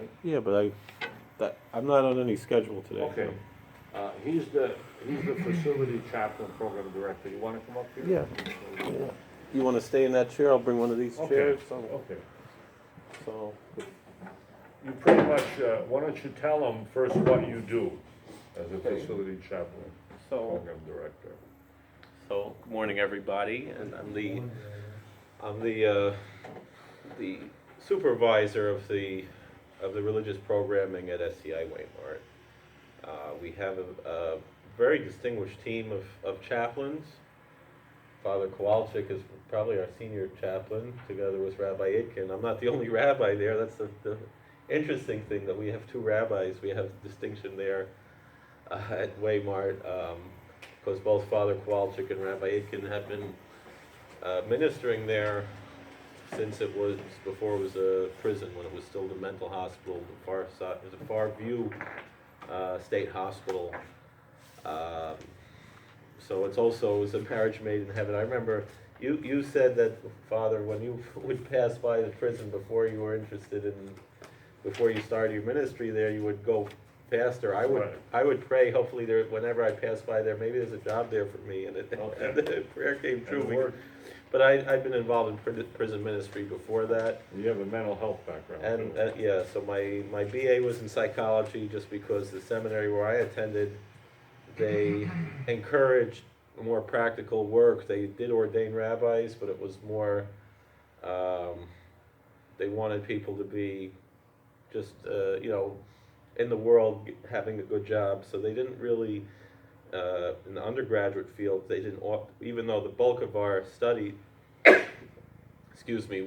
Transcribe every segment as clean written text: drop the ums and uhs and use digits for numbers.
right? Yeah, but I'm not on any schedule today. Okay. He's the facility chaplain program director. You wanna come up here? Yeah. Yeah. You want to stay in that chair? I'll bring one of these Okay, chairs. okay. So, You pretty much, why don't you tell them first what you do as a Okay. facility chaplain so, program director? good morning, everybody, and I'm the supervisor of the religious programming at SCI Waymart. We have a very distinguished team of chaplains. Father Kowalczyk is probably our senior chaplain, together with Rabbi Itkin. I'm not the only rabbi there. That's the interesting thing, that we have two rabbis. We have distinction there at Waymart, because both Father Kowalczyk and Rabbi Itkin have been ministering there since before it was a prison, when it was still the mental hospital, the Far View State Hospital. So it was a marriage made in heaven. I remember you said that, Father, when you would pass by the prison before you started your ministry there, you would go past there. Right. I would pray, hopefully whenever I pass by there, maybe there's a job there for me, and Okay. and the prayer came true. And it worked. But I've been involved in prison ministry before that. You have a mental health background And, too. yeah, so my BA was in psychology, just because the seminary where I attended, they encouraged more practical work. They did ordain rabbis, but it was more, they wanted people to be just, in the world, having a good job. So they didn't really, in the undergraduate field, they didn't, even though the bulk of our study,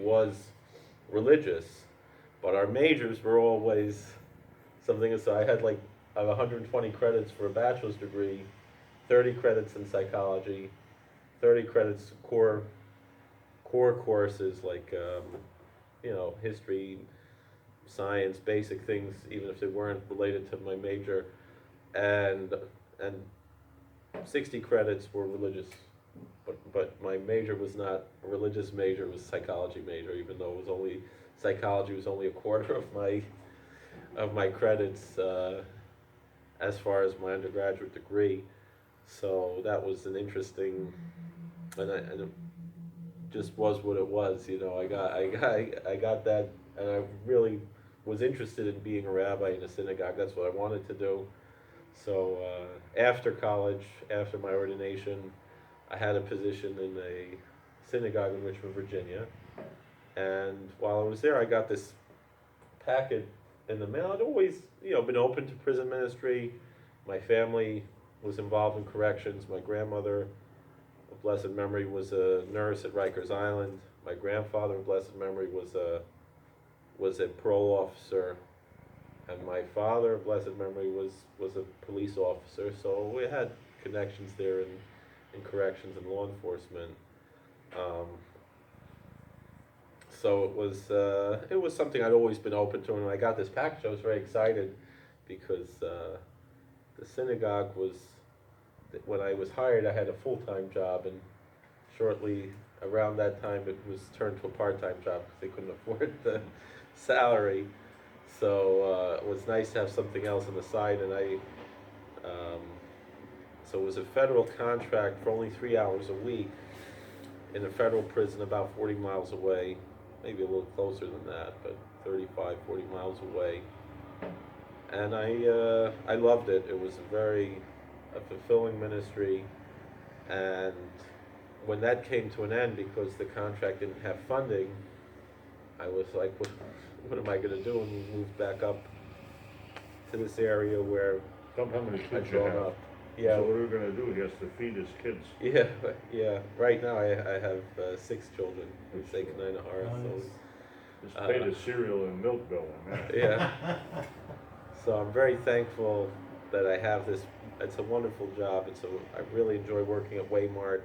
was religious, but our majors were always something. So I had 120 credits for a bachelor's degree, 30 credits in psychology, 30 credits core courses like history, science, basic things, even if they weren't related to my major, and 60 credits were religious. But my major was not a religious major; it was a psychology major, even though psychology was only a quarter of my credits as far as my undergraduate degree. So that was an interesting, and it just was what it was. I got that, and I really was interested in being a rabbi in a synagogue. That's what I wanted to do. So after college, after my ordination, I had a position in a synagogue in Richmond, Virginia. And while I was there, I got this packet in the mail. I'd always, been open to prison ministry. My family was involved in corrections. My grandmother, of blessed memory, was a nurse at Rikers Island. My grandfather, of blessed memory, was a parole officer. And my father, of blessed memory, was a police officer. So we had connections there in corrections and law enforcement. So it was something I'd always been open to. And when I got this package, I was very excited, because the synagogue was, when I was hired, I had a full-time job, and shortly around that time it was turned to a part-time job because they couldn't afford the salary. So it was nice to have something else on the side, and so it was a federal contract for only 3 hours a week in a federal prison about 40 miles away, maybe a little closer than that, but 35, 40 miles away. And I loved it. It was a fulfilling ministry. And when that came to an end, because the contract didn't have funding, I was like, what am I going to do? And we moved back up to this area where Tell him how many I'd kids you grown have. up. Yeah. So what are we gonna do? He has to feed his kids. Yeah. Right now I have 6 children. We say Kanina Hara. Just pay the cereal and milk bill on that. Yeah. So I'm very thankful that I have this. It's a wonderful job. I really enjoy working at Waymart.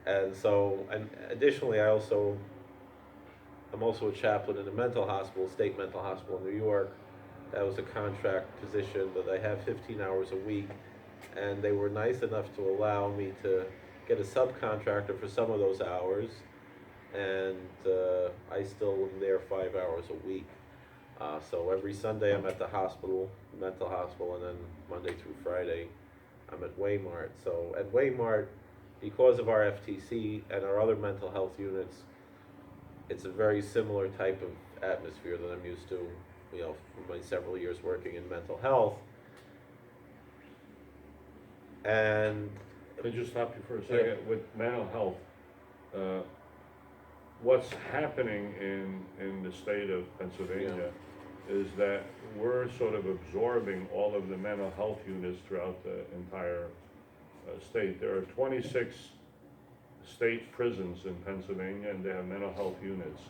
And additionally, I'm also a chaplain in a mental hospital, state mental hospital in New York. That was a contract position, but I have 15 hours a week. And they were nice enough to allow me to get a subcontractor for some of those hours. And I still am there 5 hours a week. So every Sunday I'm at the hospital, mental hospital, and then Monday through Friday I'm at Waymart. So at Waymart, because of our FTC and our other mental health units, it's a very similar type of atmosphere that I'm used to, from my several years working in mental health. And Could you stop you for a second? With mental health, what's happening in the state of Pennsylvania is that we're sort of absorbing all of the mental health units throughout the entire state. There are 26 state prisons in Pennsylvania, and they have mental health units.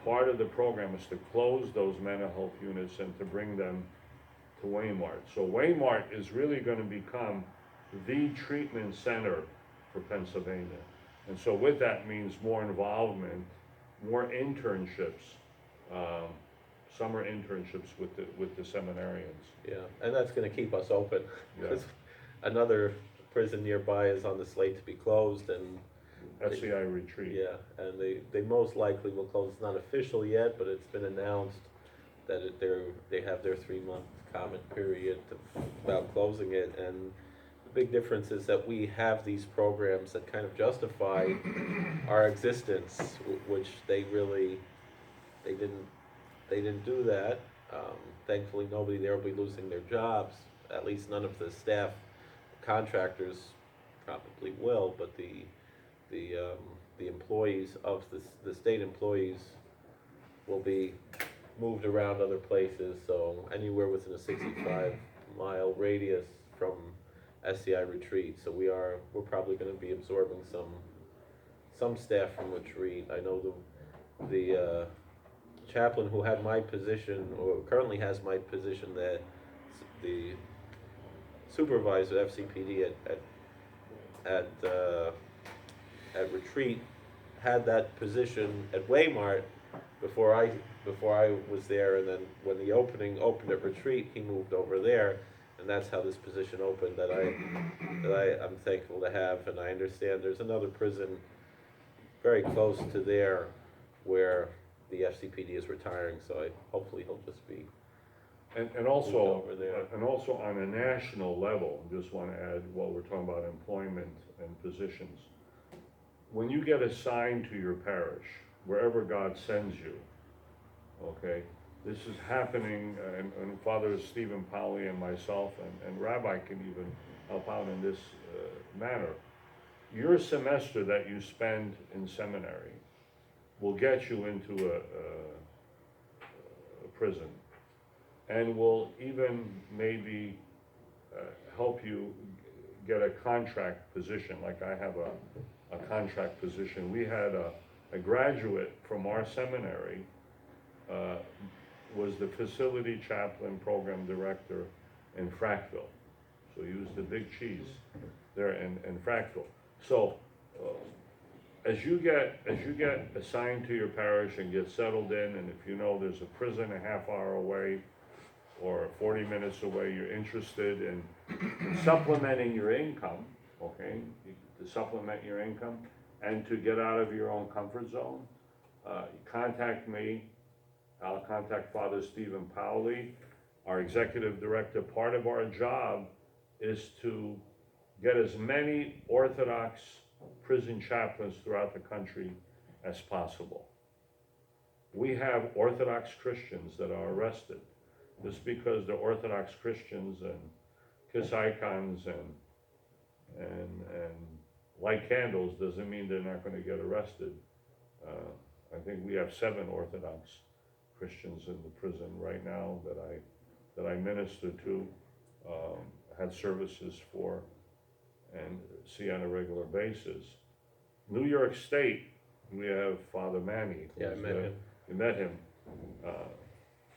Part of the program is to close those mental health units and to bring them to Waymart. So Waymart is really going to become the treatment center for Pennsylvania. And so with that means more involvement, more internships, summer internships with the seminarians. yeah, and that's going to keep us open. Yeah. 'Cause another prison nearby is on the slate to be closed, and SCI retreat. yeah, and they most likely will close. It's not official yet, but it's been announced that they have their 3-month comment period about closing it. And the big difference is that we have these programs that kind of justify our existence, which they didn't do that. Thankfully, nobody there will be losing their jobs. At least none of the staff contractors probably will, but the employees of the state employees will be moved around other places. So anywhere within a 65-mile radius from SCI retreat. So we're probably going to be absorbing some staff from retreat. I know the chaplain who had my position, or currently has my position, that the supervisor at FCPD at retreat had that position at Waymart before I was there, and then when the opening opened at retreat, he moved over there, and that's how this position opened that I'm thankful to have. And I understand there's another prison very close to there where the FCPD is retiring, so hopefully he'll just be And also, over there. and also on a national level, just want to add, while we're talking about employment and positions, when you get assigned to your parish, wherever God sends you, okay, this is happening, and Father Stephen Powley and myself, and Rabbi can even help out in this manner. Your semester that you spend in seminary will get you into a prison, and will even maybe help you get a contract position. Like I have a contract position. We had a graduate from our seminary, was the facility chaplain program director in Frackville. So he was the big cheese there in Frackville. So as you get assigned to your parish and get settled in, and if you know there's a prison a half hour away or 40 minutes away, you're interested in supplementing your income, okay, to supplement your income and to get out of your own comfort zone, contact me. I'll contact Father Stephen Powley, our executive director. Part of our job is to get as many Orthodox prison chaplains throughout the country as possible. We have Orthodox Christians that are arrested. Just because they're Orthodox Christians and kiss icons and light candles doesn't mean they're not going to get arrested. I think we have 7 Orthodox Christians in the prison right now that I minister to, had services for, and see on a regular basis. New York State, we have Father Manny. Yeah, I met him. You met him.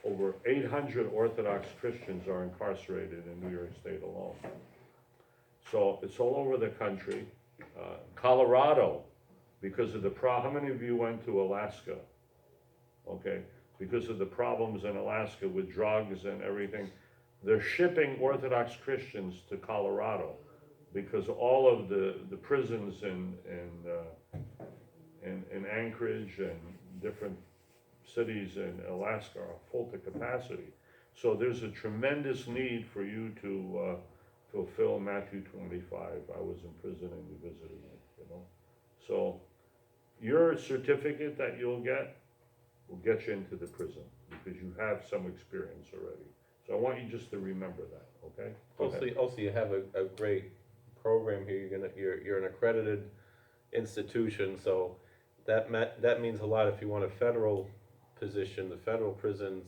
Over 800 Orthodox Christians are incarcerated in New York State alone. So it's all over the country. Colorado, because of the how many of you went to Alaska? Okay, because of the problems in Alaska with drugs and everything, they're shipping Orthodox Christians to Colorado because all of the prisons in Anchorage and different cities in Alaska are full to capacity. So there's a tremendous need for you to fulfill Matthew 25. I was in prison and you visited me, you know. So your certificate that you'll get will get you into the prison because you have some experience already. So I want you just to remember that, okay? Go ahead. Also, you have a great program here. You're an accredited institution, so that means a lot if you want a federal position. The federal prisons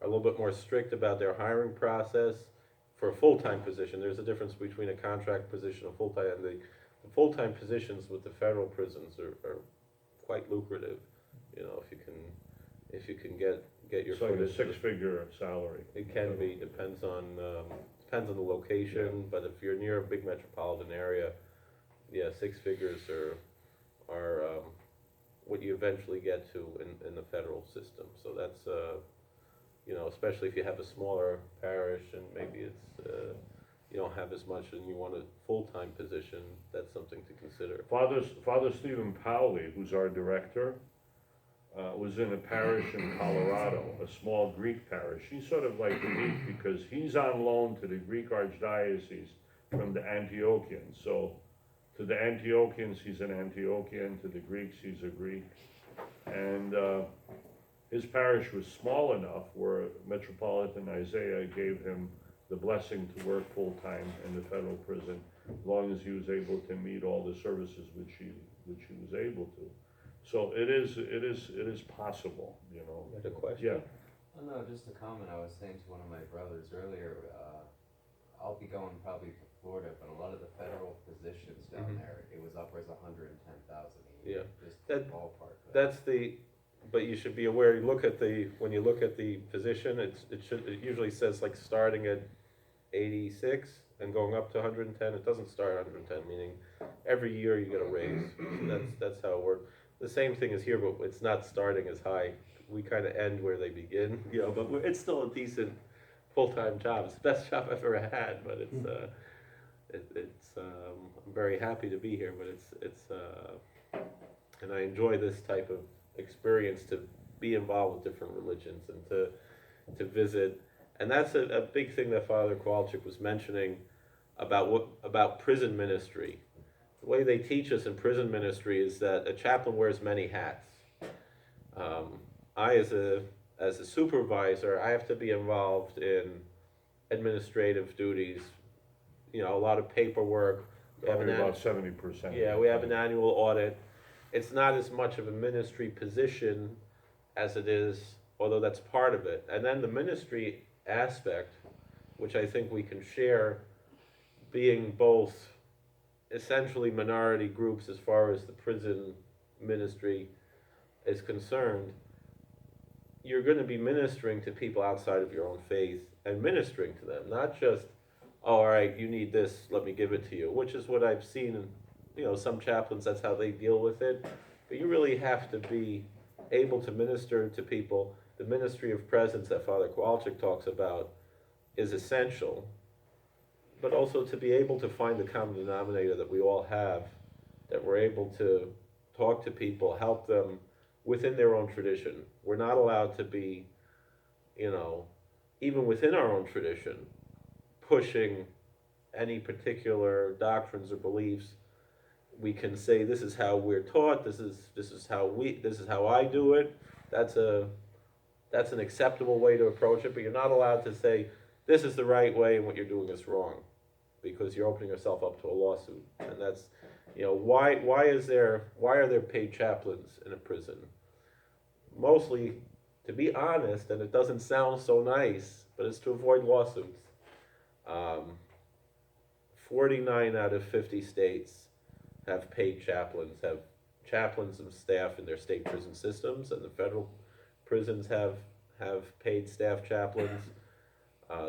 are a little bit more strict about their hiring process for a full-time position. There's a difference between a contract position and full-time, and the full-time positions with the federal prisons are quite lucrative. You know, if you can get your It's like foot a into six-figure salary. it can be, depends on the location, but if you're near a big metropolitan area, yeah, six figures are what you eventually get to in the federal system. So that's, you know, especially if you have a smaller parish and maybe it's, you don't have as much and you want a full-time position, that's something to consider. Father Stephen Powley, who's our director, was in a parish in Colorado, a small Greek parish. He's sort of like unique because he's on loan to the Greek Archdiocese from the Antiochians. So to the Antiochians, he's an Antiochian. To the Greeks, he's a Greek. And his parish was small enough where Metropolitan Isaiah gave him the blessing to work full-time in the federal prison, as long as he was able to meet all the services which he was able to. So it is possible, you know. You had a question? Yeah. Oh, no, just a comment. I was saying to one of my brothers earlier, I'll be going probably to Florida, but a lot of the federal positions down Mhm. there, it was upwards of 110,000 a Yeah. year. Just That- ballpark. But you should be aware, when you look at the position, it usually says like starting at 86 and going up to 110. It doesn't start at 110, meaning every year you get a raise. So that's how it works. The same thing is here, but it's not starting as high. We kind of end where they begin, you know, but it's still a decent full-time job. It's the best job I've ever had, but I'm very happy to be here, but and I enjoy this type of experience to be involved with different religions and to visit. And that's a big thing that Father Kowalczyk was mentioning about prison ministry. The way they teach us in prison ministry is that a chaplain wears many hats. I, as a supervisor, I have to be involved in administrative duties, you know, a lot of paperwork. We have Probably an about 70%. Yeah, we have an annual audit. It's not as much of a ministry position as it is, although that's part of it. And then the ministry aspect, which I think we can share, being both essentially minority groups as far as the prison ministry is concerned, you're going to be ministering to people outside of your own faith and ministering to them, not just, oh, all right, you need this, let me give it to you, which is what I've seen in, you know, some chaplains, that's how they deal with it. But you really have to be able to minister to people. The ministry of presence that Father Kowalczyk talks about is essential, but also to be able to find the common denominator that we all have, that we're able to talk to people, help them within their own tradition. We're not allowed to be, you know, even within our own tradition, pushing any particular doctrines or beliefs. We can say this is how we're taught, this is how I do it. That's an acceptable way to approach it, but you're not allowed to say this is the right way and what you're doing is wrong, because you're opening yourself up to a lawsuit. And that's, you know, why are there paid chaplains in a prison? Mostly, to be honest, and it doesn't sound so nice, but it's to avoid lawsuits. 49 out of 50 states have paid chaplains, have chaplains and staff in their state prison systems, and the federal prisons have paid staff chaplains.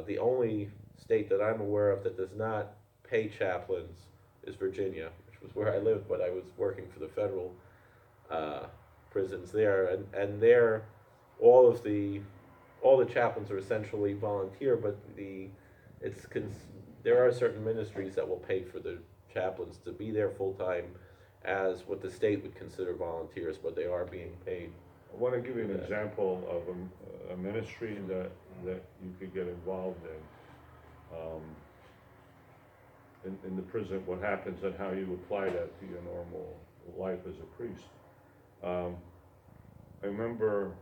The only state that I'm aware of that does not pay chaplains is Virginia, which was where I lived, but I was working for the federal prisons there, and there, all the chaplains are essentially volunteer, but there are certain ministries that will pay for the chaplains to be there full time as what the state would consider volunteers, but they are being paid. I wanna give you an Yeah. example of a ministry that you could get involved in. In the prison, what happens and how you apply that to your normal life as a priest. I remember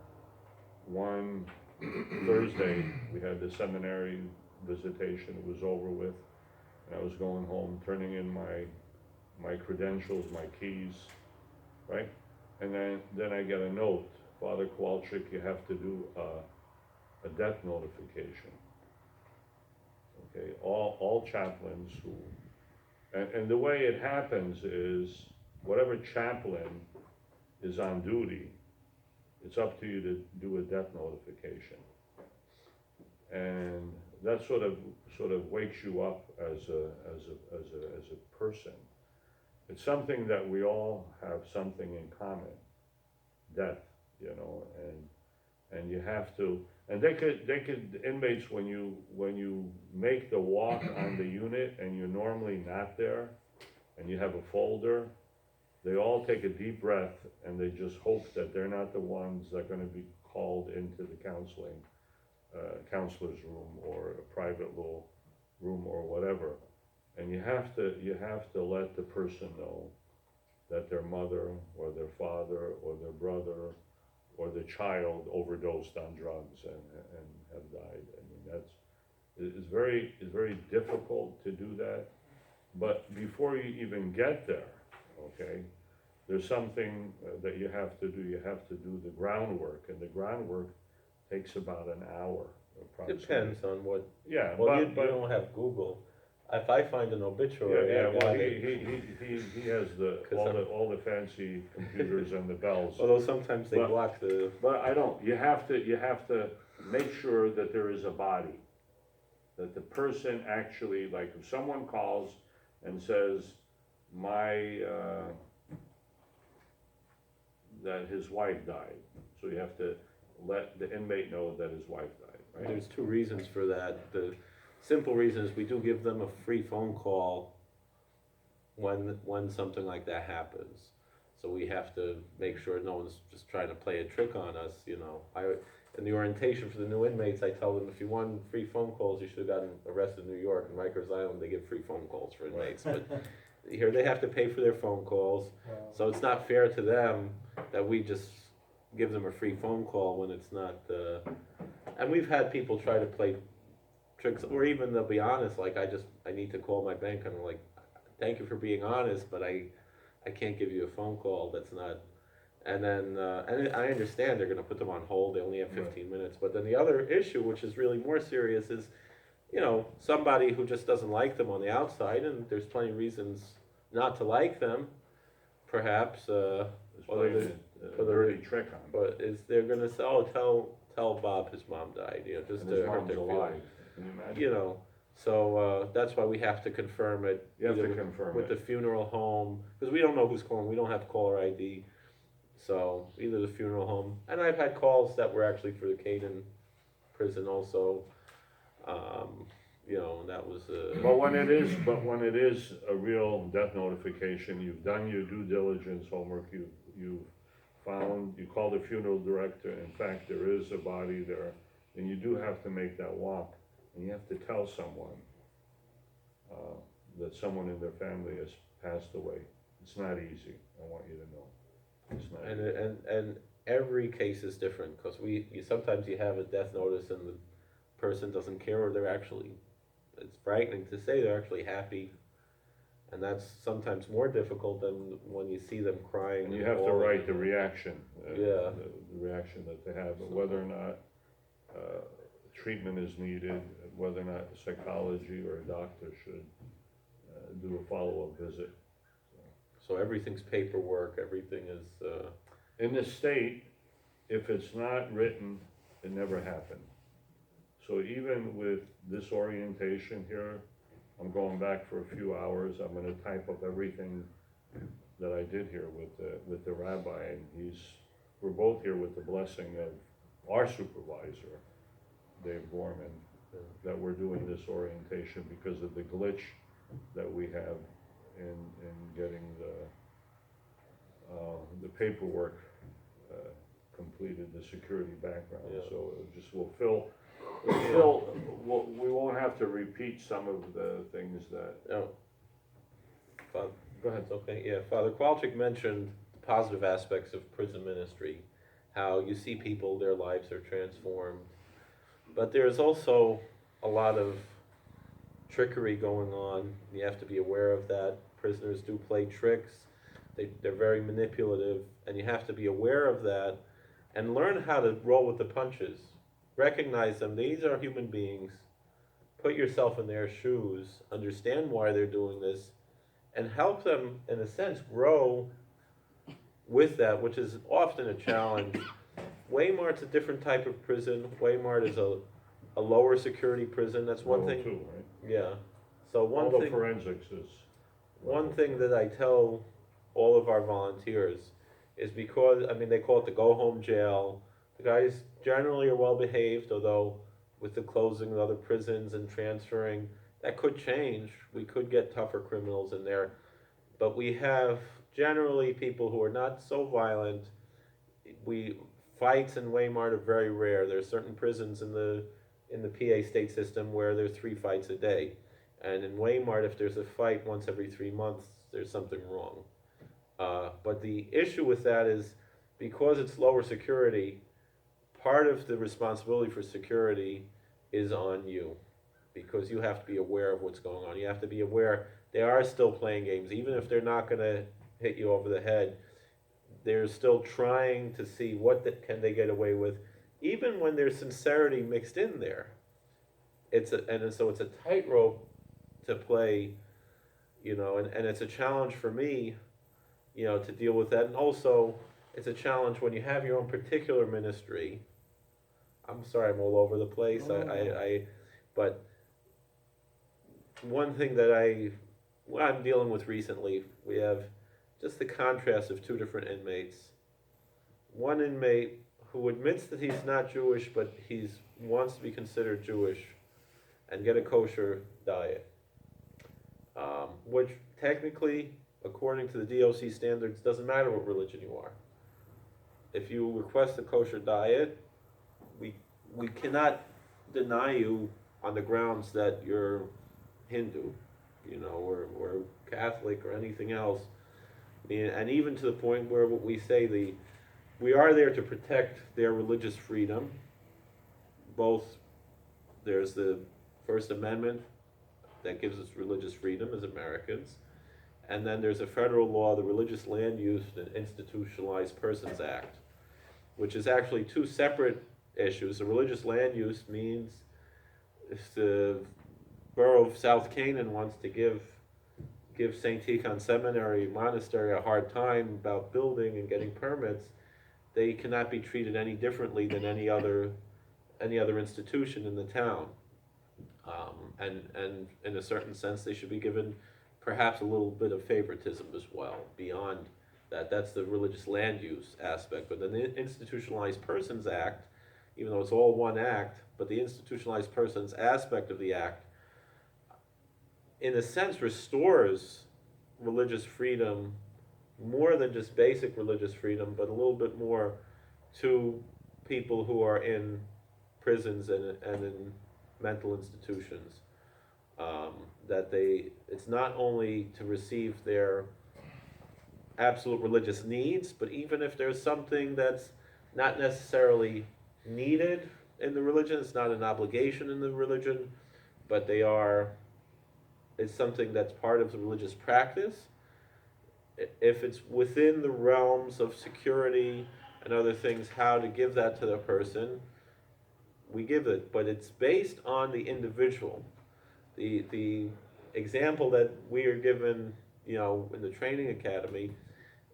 one Thursday, we had the seminary visitation, it was over with, and I was going home, turning in my credentials, my keys, right? And then I get a note, Father Kowalczyk, you have to do a death notification. Okay, all chaplains who, and the way it happens is, whatever chaplain is on duty, it's up to you to do a death notification. And that sort of wakes you up as a person. It's something that we all have something in common, death, you know, and you have to, and they could, inmates, when you make the walk on the unit and you're normally not there, and you have a folder, they all take a deep breath and they just hope that they're not the ones that are gonna be called into the counselor's room or a private little room or whatever. And you have to let the person know that their mother or their father or their brother or the child overdosed on drugs and have died. I mean, it's very difficult to do that. But before you even get there, okay, there's something that you have to do. You have to do the groundwork, and the groundwork takes about an hour approximately. Depends on what, Yeah, well, you but don't have Google. If I find an obituary, yeah, I well, got it. he has all the fancy computers and the bells. Although sometimes they But- block the, But I don't, you have to make sure that there is a body. That the person actually, like if someone calls and says, that his wife died, so you have to let the inmate know that his wife died, right? there's two reasons for that. The simple reason is we do give them a free phone call when something like that happens. So we have to make sure no one's just trying to play a trick on us, you know. In the orientation for the new inmates, I tell them, if you want free phone calls, you should have gotten arrested in New York. In Rikers Island, they give free phone calls for inmates, but here they have to pay for their phone calls. So it's not fair to them that we just give them a free phone call when it's not, and we've had people try to play tricks, or even they'll be honest, like, I need to call my bank, and I'm like, thank you for being honest, but I can't give you a phone call, that's not, and then, and I understand they're gonna put them on hold, they only have 15 minutes, but then the other issue, which is really more serious, is, you know, somebody who just doesn't like them on the outside, and there's plenty of reasons not to like them, perhaps, It's playing a dirty trick on him. but is they're gonna say, oh, tell Bob his mom died, you know, just And to his hurt mom's their alive, feelings. can you imagine? You know, so, that's why we have to confirm it. You have either to confirm with it. the funeral home, because we don't know who's calling, we don't have caller ID. So, either the funeral home, and I've had calls that were actually for the Caden prison also, you know, and that was, But when it is a real death notification, you've done your due diligence homework, you've found, you call the funeral director, in fact, there is a body there, and you do have to make that walk, and you have to tell someone, that someone in their family has passed away. It's not easy, I want you to know. It's not easy. and every case is different, because sometimes you have a death notice and the person doesn't care, or they're actually, it's frightening to say they're actually happy, and that's sometimes more difficult than when you see them crying. And you have to write the reaction. Yeah. The reaction that they have, whether or not, treatment is needed, whether or not psychology or a doctor should, do a follow-up visit. So everything's paperwork, everything is, In the state, if it's not written, it never happened. So even with this orientation here, I'm going back for a few hours, I'm gonna type up everything that I did here with the rabbi, and we're both here with the blessing of our supervisor, Dave Gorman, that we're doing this orientation because of the glitch that we have in getting the paperwork completed the security background. Yeah. So it just will we won't have to repeat some of the things that, No. Father, go ahead. it's okay, yeah, Father Kowalczyk mentioned the positive aspects of prison ministry, how you see people, their lives are transformed. But there's also a lot of trickery going on. You have to be aware of that. Prisoners do play tricks. They're very manipulative, and you have to be aware of that and learn how to roll with the punches. Recognize them. These are human beings. Put yourself in their shoes. Understand why they're doing this, and help them, in a sense, grow with that, which is often a challenge. Waymart's a different type of prison. Waymart is a lower security prison. That's one Level thing. 2, right? Yeah. So All one the thing. forensics is. One thing that I tell all of our volunteers is because, I mean, they call it the go-home jail. The guys generally are well behaved, although with the closing of other prisons and transferring, that could change. We could get tougher criminals in there. But we have generally people who are not so violent. Fights in Waymart are very rare. There are certain prisons in the PA state system where there's 3 fights a day. And in Waymart, if there's a fight once every 3 months, there's something wrong. But the issue with that is because it's lower security, part of the responsibility for security is on you, because you have to be aware of what's going on. You have to be aware they are still playing games, even if they're not going to hit you over the head. They're still trying to see can they get away with, even when there's sincerity mixed in there. So it's a tightrope to play, and it's a challenge for me, to deal with that. And also, it's a challenge when you have your own particular ministry. I'm sorry, I'm all over the place. But one thing that I'm dealing with recently, we have just the contrast of 2 different inmates. One inmate who admits that he's not Jewish, but he wants to be considered Jewish and get a kosher diet, which technically, according to the DOC standards, doesn't matter what religion you are. If you request a kosher diet, we cannot deny you on the grounds that you're Hindu, or Catholic or anything else. And even to the point where what we say, we are there to protect their religious freedom. Both, there's the First Amendment that gives us religious freedom as Americans, and then there's a federal law, the Religious Land Use and Institutionalized Persons Act, which is actually 2 separate issues. The religious land use means if the borough of South Canaan wants to give St. Tikhon Seminary Monastery a hard time about building and getting permits, they cannot be treated any differently than any other institution in the town. And in a certain sense, they should be given perhaps a little bit of favoritism as well, beyond that. That's the religious land use aspect. But then the Institutionalized Persons Act, even though it's all one act, but the Institutionalized Persons aspect of the act, in a sense, restores religious freedom more than just basic religious freedom, but a little bit more to people who are in prisons and in mental institutions. It's not only to receive their absolute religious needs, but even if there's something that's not necessarily needed in the religion, it's not an obligation in the religion, but it's something that's part of the religious practice. If it's within the realms of security and other things, how to give that to the person, we give it, but it's based on the individual. The example that we are given, in the training academy,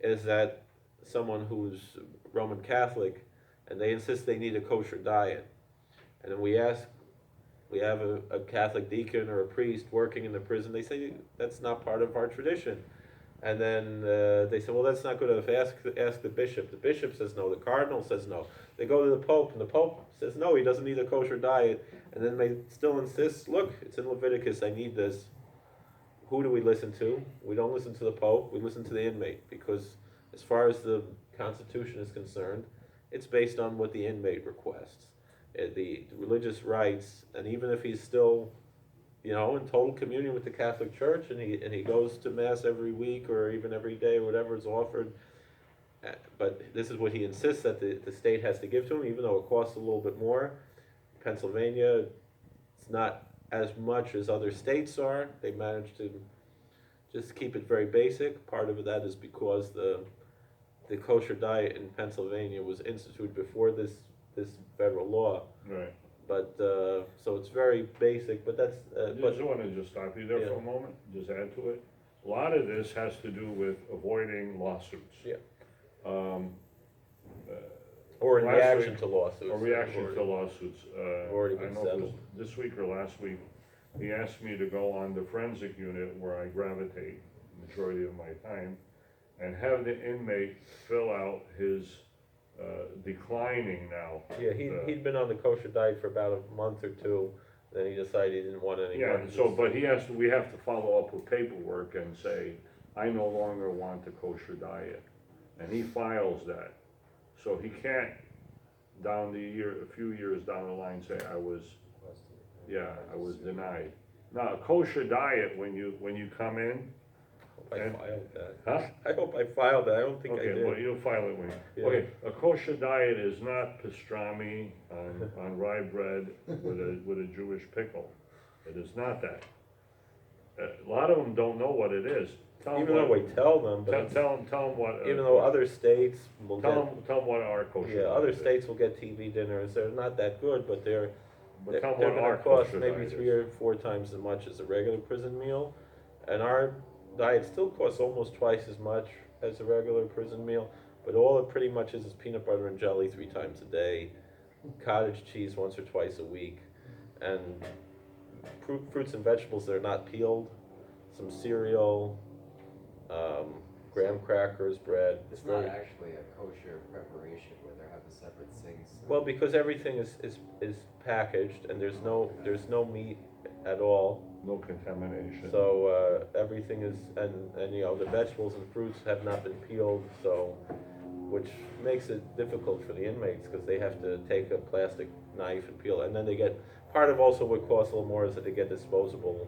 is that someone who's Roman Catholic, and they insist they need a kosher diet, and then we have a Catholic deacon or a priest working in the prison. They say that's not part of our tradition. And then they say, well, that's not good enough. Ask the bishop. The bishop says no. The cardinal says no. They go to the pope, and the pope says no, he doesn't need a kosher diet. And then they still insist, look, it's in Leviticus, I need this. Who do we listen to? We don't listen to the pope, we listen to the inmate, because as far as the Constitution is concerned, it's based on what the inmate requests. The religious rights, and even if he's still, you know, in total communion with the Catholic Church, and he goes to mass every week or even every day or whatever is offered, but this is what he insists that the state has to give to him, even though it costs a little bit more. Pennsylvania, it's not as much as other states are. They managed to just keep it very basic. Part of that is because the kosher diet in Pennsylvania was instituted before this federal law. Right. But so it's very basic. But that's I just want to just stop you there for a moment, just add to it. A lot of this has to do with avoiding lawsuits. Yeah. Um, or in last reaction week- to lawsuits. A reaction to lawsuits. already I been know it was settled. this week or last week, he asked me to go on the forensic unit where I gravitate the majority of my time and have the inmate fill out his declining now. Yeah, he'd been on the kosher diet for about a month or two. Then he decided he didn't want any more. Yeah, so, but we have to follow up with paperwork and say, I no longer want the kosher diet. And he files that. So he can't, a few years down the line, say, I was denied. Now, a kosher diet, when you come in, I and- filed that. huh? I hope I filed that. I don't think I Okay, did. well, you'll file it when, Yeah. okay, a kosher diet is not pastrami on rye bread with a Jewish pickle. It is not that. A lot of them don't know what it is. Tell 'em Even though what- we tell them, but Tell them what. even though other states will Tell get, them what our kosher diet is. other states will get TV dinners. They're not that good, but they're But tell them they're what gonna our cost kosher maybe diet 3 is. or 4 times as much as a regular prison meal, and our diet still costs almost twice as much as a regular prison meal. But all it pretty much is peanut butter and jelly 3 times a day, cottage cheese once or twice a week, and fruits and vegetables that are not peeled, some cereal, graham crackers, bread. It's not actually a kosher preparation where they have the separate sinks. Well, because everything is packaged and there's no meat at all, No contamination. so everything is, and you know, the vegetables and fruits have not been peeled, so, which makes it difficult for the inmates because they have to take a plastic knife and peel, and then they get, part of also what costs a little more is that they get disposable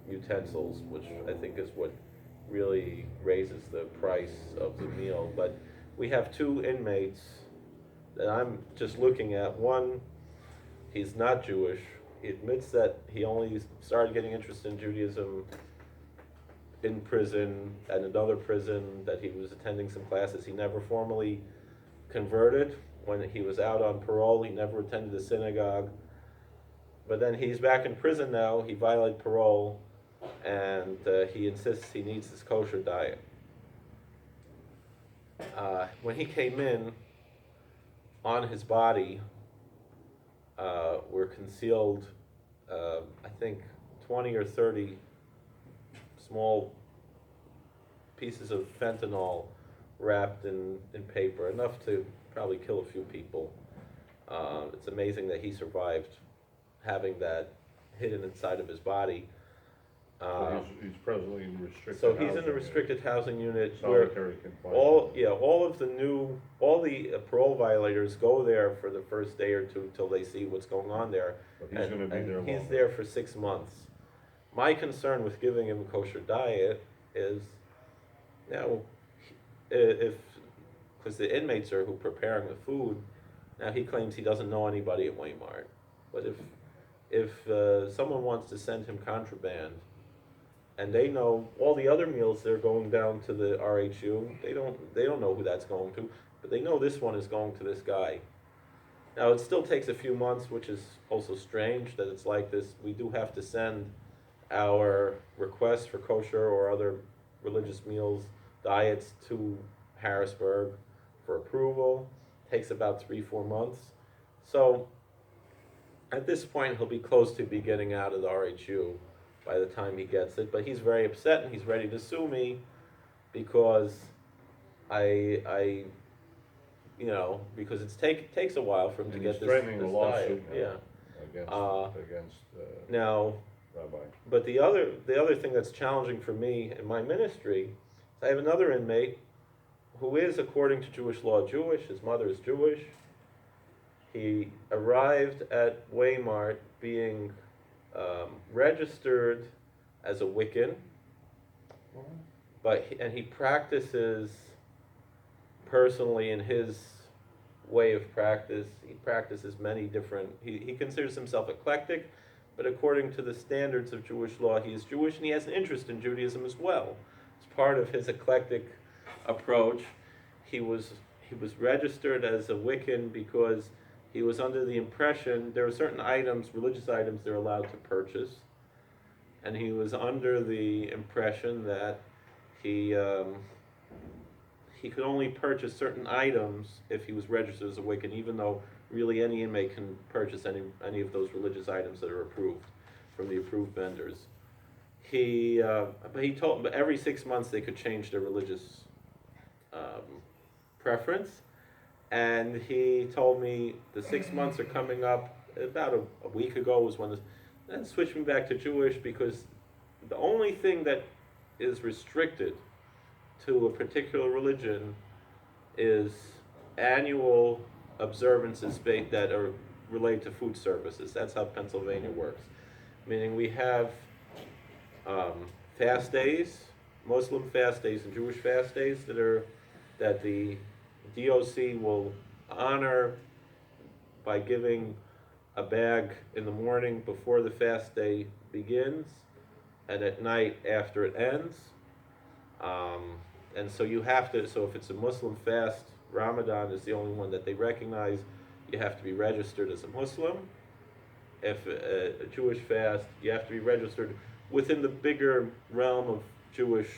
utensils, which I think is what really raises the price of the meal. But we have 2 inmates that I'm just looking at. One, he's not Jewish. He admits that he only started getting interested in Judaism in prison, at another prison, that he was attending some classes. He never formally converted. When he was out on parole, he never attended a synagogue. But then he's back in prison now, he violated parole, and he insists he needs this kosher diet. When he came in, on his body were concealed, I think, 20 or 30 small pieces of fentanyl wrapped in paper, enough to probably kill a few people. It's amazing that he survived having that hidden inside of his body. So he's presently in restricted So he's in housing a restricted housing unit unit, where solitary confinement. all the parole violators go there for the first day or 2 till they see what's going on there. But he's gonna be there He's longer. there for 6 months. My concern with giving him a kosher diet is, now, if, because the inmates are who preparing the food, now he claims he doesn't know anybody at Waymart. But if someone wants to send him contraband, and they know all the other meals they're going down to the RHU, they don't know who that's going to, but they know this one is going to this guy. Now, it still takes a few months, which is also strange that it's like this. We do have to send our requests for kosher or other religious meals, diets to Harrisburg for approval. Takes about 3-4 months. So at this point, he'll be close to be getting out of the RHU by the time he gets it. But he's very upset and he's ready to sue me because I you know, because takes a while for him to And get he's this threatening a diet. lawsuit now. Yeah. Against Now, Rabbi. but the other thing that's challenging for me in my ministry is I have another inmate who is, according to Jewish law, Jewish. His mother is Jewish. He arrived at Waymart being registered as a Wiccan, and he practices personally in his way of practice. He practices many different. He considers himself eclectic, but according to the standards of Jewish law, he is Jewish, and he has an interest in Judaism as well. It's part of his eclectic approach. He was registered as a Wiccan because he was under the impression there are certain items, religious items, they're allowed to purchase, and he was under the impression that he could only purchase certain items if he was registered as a Wiccan, even though really any inmate can purchase any of those religious items that are approved from the approved vendors. But he told, but every 6 months they could change their religious preference, and he told me the 6 months are coming up. About a week ago was when then switched me back to Jewish, because the only thing that is restricted to a particular religion is annual observances that are related to food services. That's how Pennsylvania works. Meaning we have fast days, Muslim fast days and Jewish fast days that the DOC will honor by giving a bag in the morning before the fast day begins and at night after it ends. And so you have to, so if it's a Muslim fast, Ramadan is the only one that they recognize. You have to be registered as a Muslim. If a Jewish fast, you have to be registered within the bigger realm of Jewish,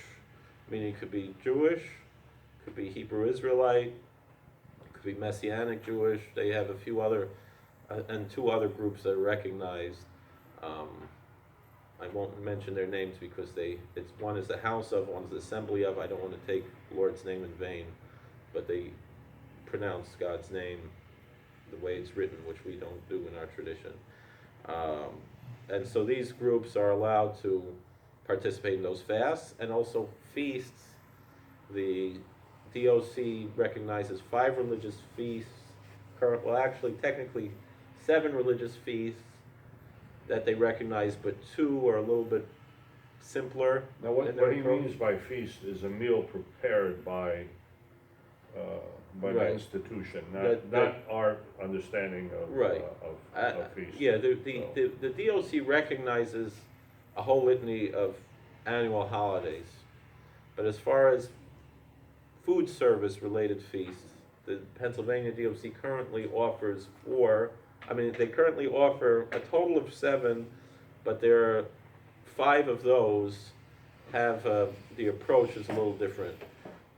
meaning it could be Jewish, could be Hebrew Israelite, could be Messianic Jewish. They have a few other, and two other groups that are recognized. I won't mention their names because one is the house of, one is the assembly of. I don't want to take the Lord's name in vain, but they pronounce God's name the way it's written, which we don't do in our tradition. And so these groups are allowed to participate in those fasts and also feasts. The DOC recognizes 5 religious feasts, technically 7 religious feasts that they recognize, but 2 are a little bit simpler. Now, what he approach. means by feast is a meal prepared by the Right. institution, That- not our understanding of, Right. of feast. Yeah, the DOC recognizes a whole litany of annual holidays, but as far as food service related feasts, the Pennsylvania DOC currently offers 4. They currently offer a total of 7, but there are 5 of those have the approach is a little different.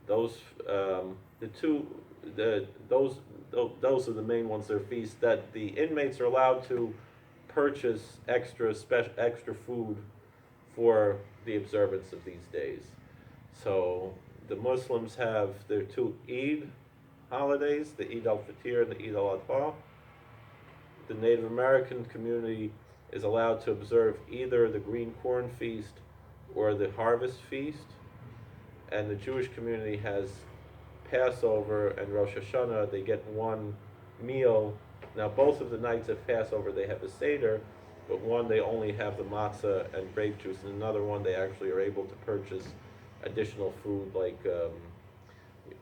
Those those are the main ones. They're feasts that the inmates are allowed to purchase extra food for the observance of these days. So the Muslims have their 2 Eid holidays, the Eid al-Fitr and the Eid al-Adha. The Native American community is allowed to observe either the Green Corn Feast or the Harvest Feast. And the Jewish community has Passover and Rosh Hashanah. They get one meal. Now, both of the nights of Passover, they have a Seder, but one they only have the matzah and grape juice, and another one they actually are able to purchase additional food like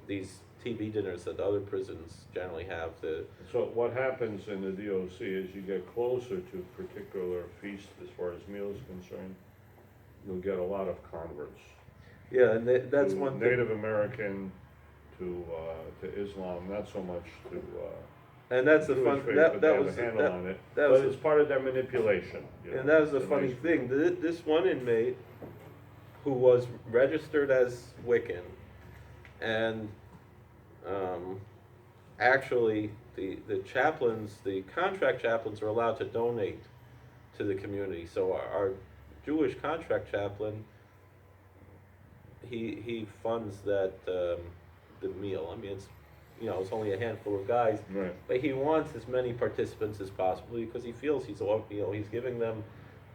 these TV dinners that other prisons generally have. So what happens in the DOC is you get closer to particular feasts as far as meals concerned, you'll get a lot of converts. Yeah, and that's to one thing. Native American, to Islam, not so much to And that's the Jewish fun. faith, That but they have was a handle on it. that But was it's part of their manipulation. and that was the It's a funny nice- thing. This one inmate who was registered as Wiccan, and actually the chaplains, the contract chaplains, are allowed to donate to the community. So our Jewish contract chaplain, he funds that the meal. It's only a handful of guys, Right. but he wants as many participants as possible because he feels he's giving them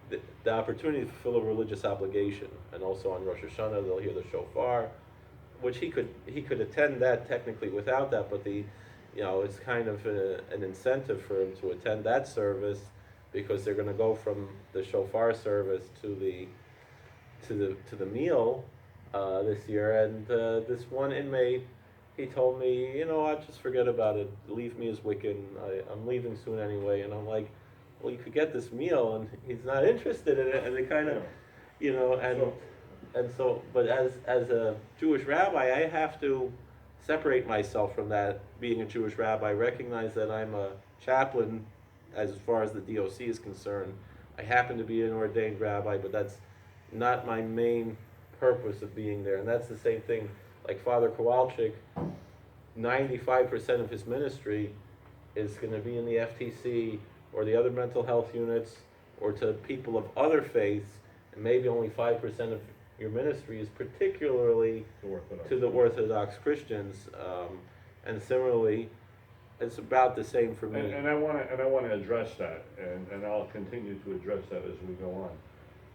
the opportunity to fulfill a religious obligation. And also on Rosh Hashanah they'll hear the shofar, which he could attend that technically without that, but it's kind of an incentive for him to attend that service, because they're gonna go from the shofar service to the meal, this year, and, this one inmate, he told me, what, just forget about it, leave me as Wiccan, I'm leaving soon anyway, and I'm like, well, you could get this meal, and he's not interested in it, and they kind of, but as a Jewish rabbi, I have to separate myself from that, being a Jewish rabbi, recognize that I'm a chaplain as far as the DOC is concerned. I happen to be an ordained rabbi, but that's not my main purpose of being there. And that's the same thing, like Father Kowalczyk, 95% of his ministry is going to be in the FTC or the other mental health units, or to people of other faiths, and maybe only 5% of your ministry is particularly to the Orthodox Christians, and similarly, it's about the same for me. And I want to address that, and I'll continue to address that as we go on.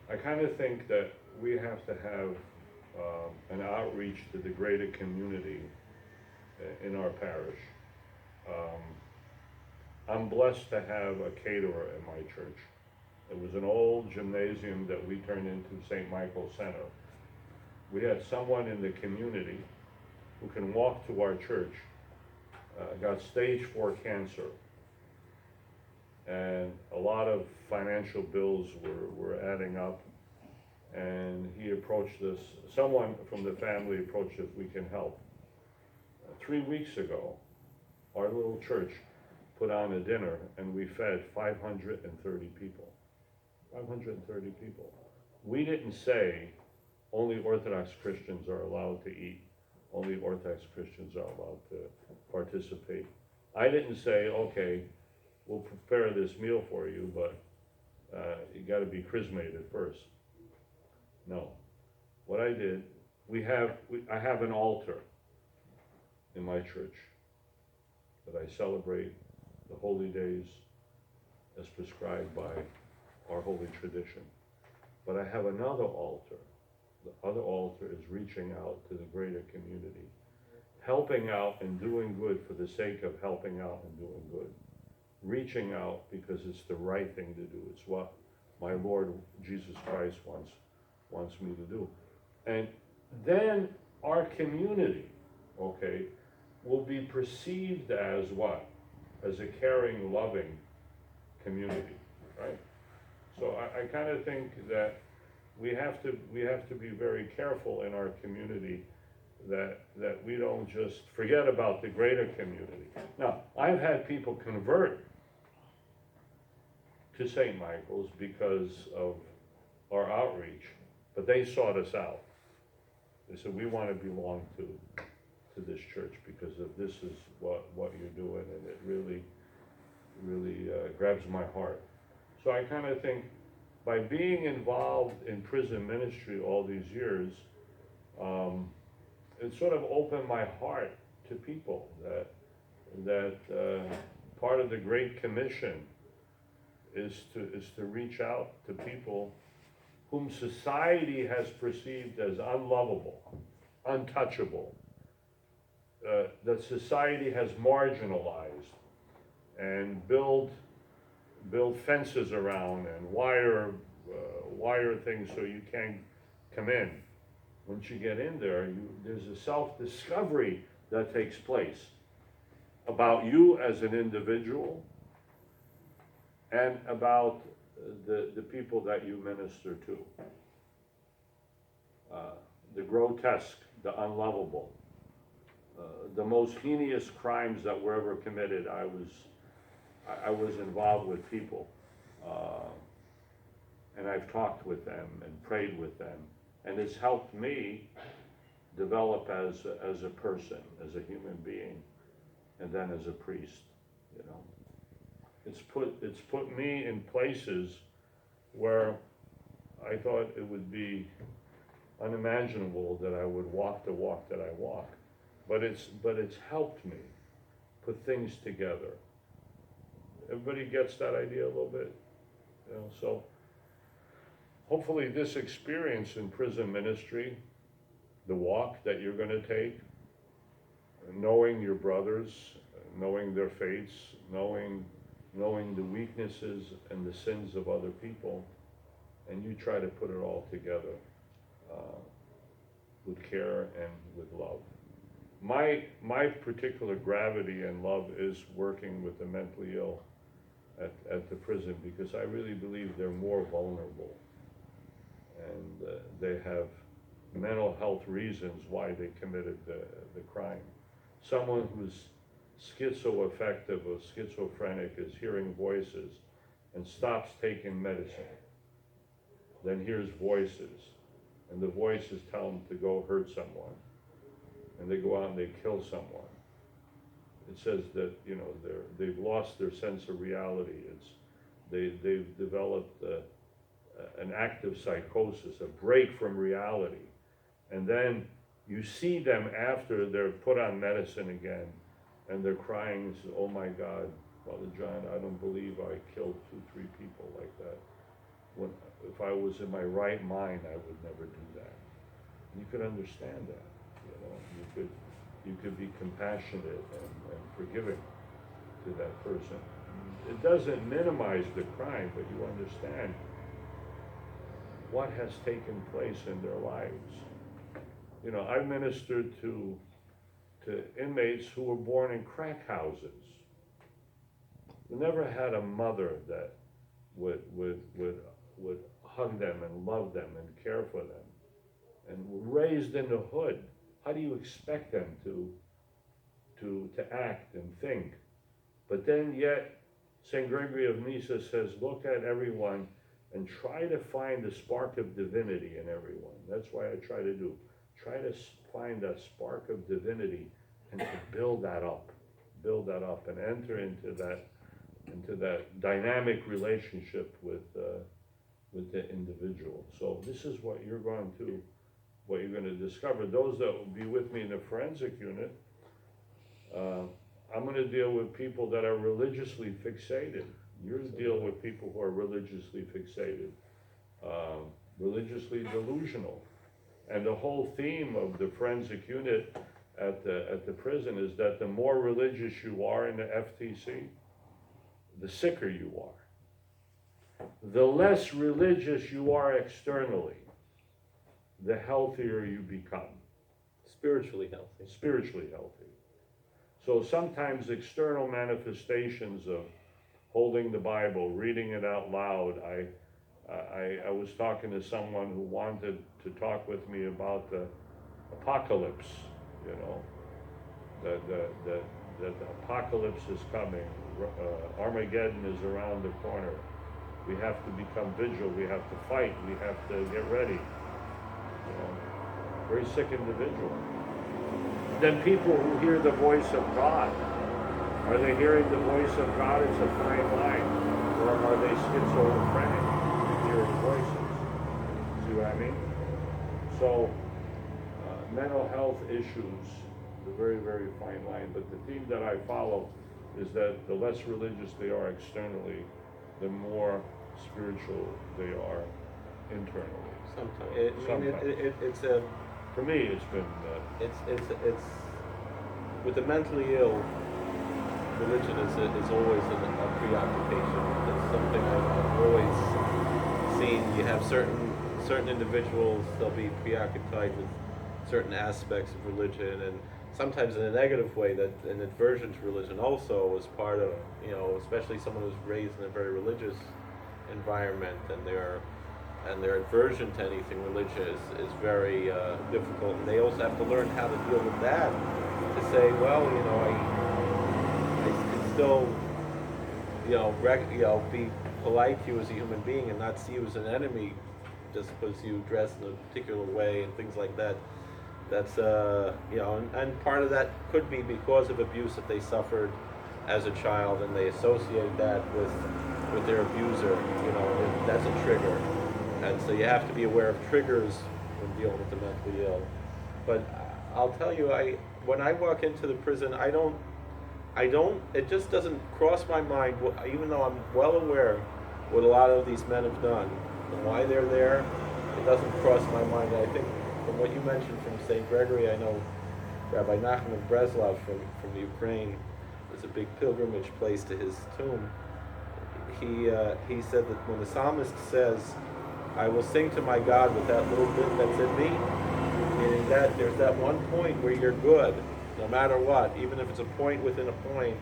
I kind of think that we have to have an outreach to the greater community in our parish. I'm blessed to have a caterer in my church. It was an old gymnasium that we turned into St. Michael's Center. We had someone in the community who can walk to our church, got stage 4 cancer, and a lot of financial bills were adding up, and he approached us, someone from the family approached us, we can help. 3 weeks ago, our little church put on a dinner, and we fed 530 people. 530 people. We didn't say only Orthodox Christians are allowed to eat, only Orthodox Christians are allowed to participate. I didn't say, okay, we'll prepare this meal for you, but you got to be chrismated first. No. What I did, I have an altar in my church that I celebrate the holy days as prescribed by our holy tradition. But I have another altar. The other altar is reaching out to the greater community, helping out and doing good for the sake of helping out and doing good. Reaching out because it's the right thing to do. It's what my Lord Jesus Christ wants me to do. And then our community, okay, will be perceived as what? As a caring, loving community, right? So I kind of think that we have to be very careful in our community that we don't just forget about the greater community. Now, I've had people convert to St. Michael's because of our outreach, but they sought us out. They said, we want to belong to this church because of this is what you're doing, and it really grabs my heart. So I kind of think by being involved in prison ministry all these years, it sort of opened my heart to people that part of the Great Commission is to reach out to people whom society has perceived as unlovable, untouchable, that society has marginalized, and build fences around and wire things so you can't come in. Once you get in there, there's a self-discovery that takes place about you as an individual and about the people that you minister to. The grotesque, the unlovable, the most heinous crimes that were ever committed. I was involved with people, and I've talked with them and prayed with them, and it's helped me develop as a person, as a human being, and then as a priest. It's put me in places where I thought it would be unimaginable that I would walk the walk that I walk, but it's helped me put things together. Everybody gets that idea a little bit, so hopefully this experience in prison ministry the walk that you're gonna take, knowing your brothers, knowing their faiths, knowing the weaknesses and the sins of other people, and you try to put it all together with care and with love. My particular gravity and love is working with the mentally ill at the prison, because I really believe they're more vulnerable, and they have mental health reasons why they committed the crime. Someone who's schizoaffective or schizophrenic is hearing voices and stops taking medicine, then hears voices, and the voices tell them to go hurt someone, and they go out and they kill someone. It says that, you know, they've lost their sense of reality. They've developed an active psychosis, a break from reality. And then you see them after they're put on medicine again, and they're crying and say, "Oh my God, Father John, I don't believe I killed 2-3 people like that. If I was in my right mind, I would never do that." And you could understand that, you know. You could be compassionate and forgiving to that person. It doesn't minimize the crime, but you understand what has taken place in their lives. You know, I ministered to inmates who were born in crack houses. We never had a mother that would hug them and love them and care for them, and were raised in the hood. How do you expect them to act and think? But then yet, St. Gregory of Nyssa says, look at everyone and try to find the spark of divinity in everyone. That's why I try to do. Try to find that spark of divinity and to build that up and enter into that dynamic relationship with the individual. So this is what you're going to discover. Those that will be with me in the forensic unit, I'm going to deal with people that are religiously fixated. You're to deal with people who are religiously fixated, religiously delusional. And the whole theme of the forensic unit at the prison is that the more religious you are in the FTC, the sicker you are. The less religious you are externally, the healthier you become. Spiritually healthy. Spiritually healthy. So sometimes external manifestations of holding the Bible, reading it out loud. I was talking to someone who wanted to talk with me about the apocalypse, you know, that the apocalypse is coming. Armageddon is around the corner. We have to become vigilant. We have to fight. We have to get ready. You know, very sick individual. Then people who hear the voice of God, are they hearing the voice of God? It's a fine line. Or are they schizophrenic, hearing voices? See what I mean? So, mental health issues, the very, very fine line. But the theme that I follow is that the less religious they are externally, the more spiritual they are internally. It's a. For me, it's been. It's with the mentally ill. Religion is always a preoccupation. It's something I've always seen. You have certain individuals, they'll be preoccupied with certain aspects of religion, and sometimes in a negative way, that an aversion to religion also is part of, you know, especially someone who's raised in a very religious environment, and their aversion to anything religious is very difficult, and they also have to learn how to deal with that, to say, well, you know, I can still, be polite to you as a human being and not see you as an enemy just because you dress in a particular way and things like that. That's, and part of that could be because of abuse that they suffered as a child, and they associate that with their abuser, you know, that's a trigger. And so you have to be aware of triggers when dealing with the mentally ill. But I'll tell you, when I walk into the prison, it just doesn't cross my mind, even though I'm well aware what a lot of these men have done and why they're there, it doesn't cross my mind. I think from what you mentioned from St. Gregory, I know Rabbi Nachman of Breslov from Ukraine, there's a big pilgrimage place to his tomb. He said that when the psalmist says, I will sing to my God with that little bit that's in me, meaning that there's that one point where you're good, no matter what, even if it's a point within a point,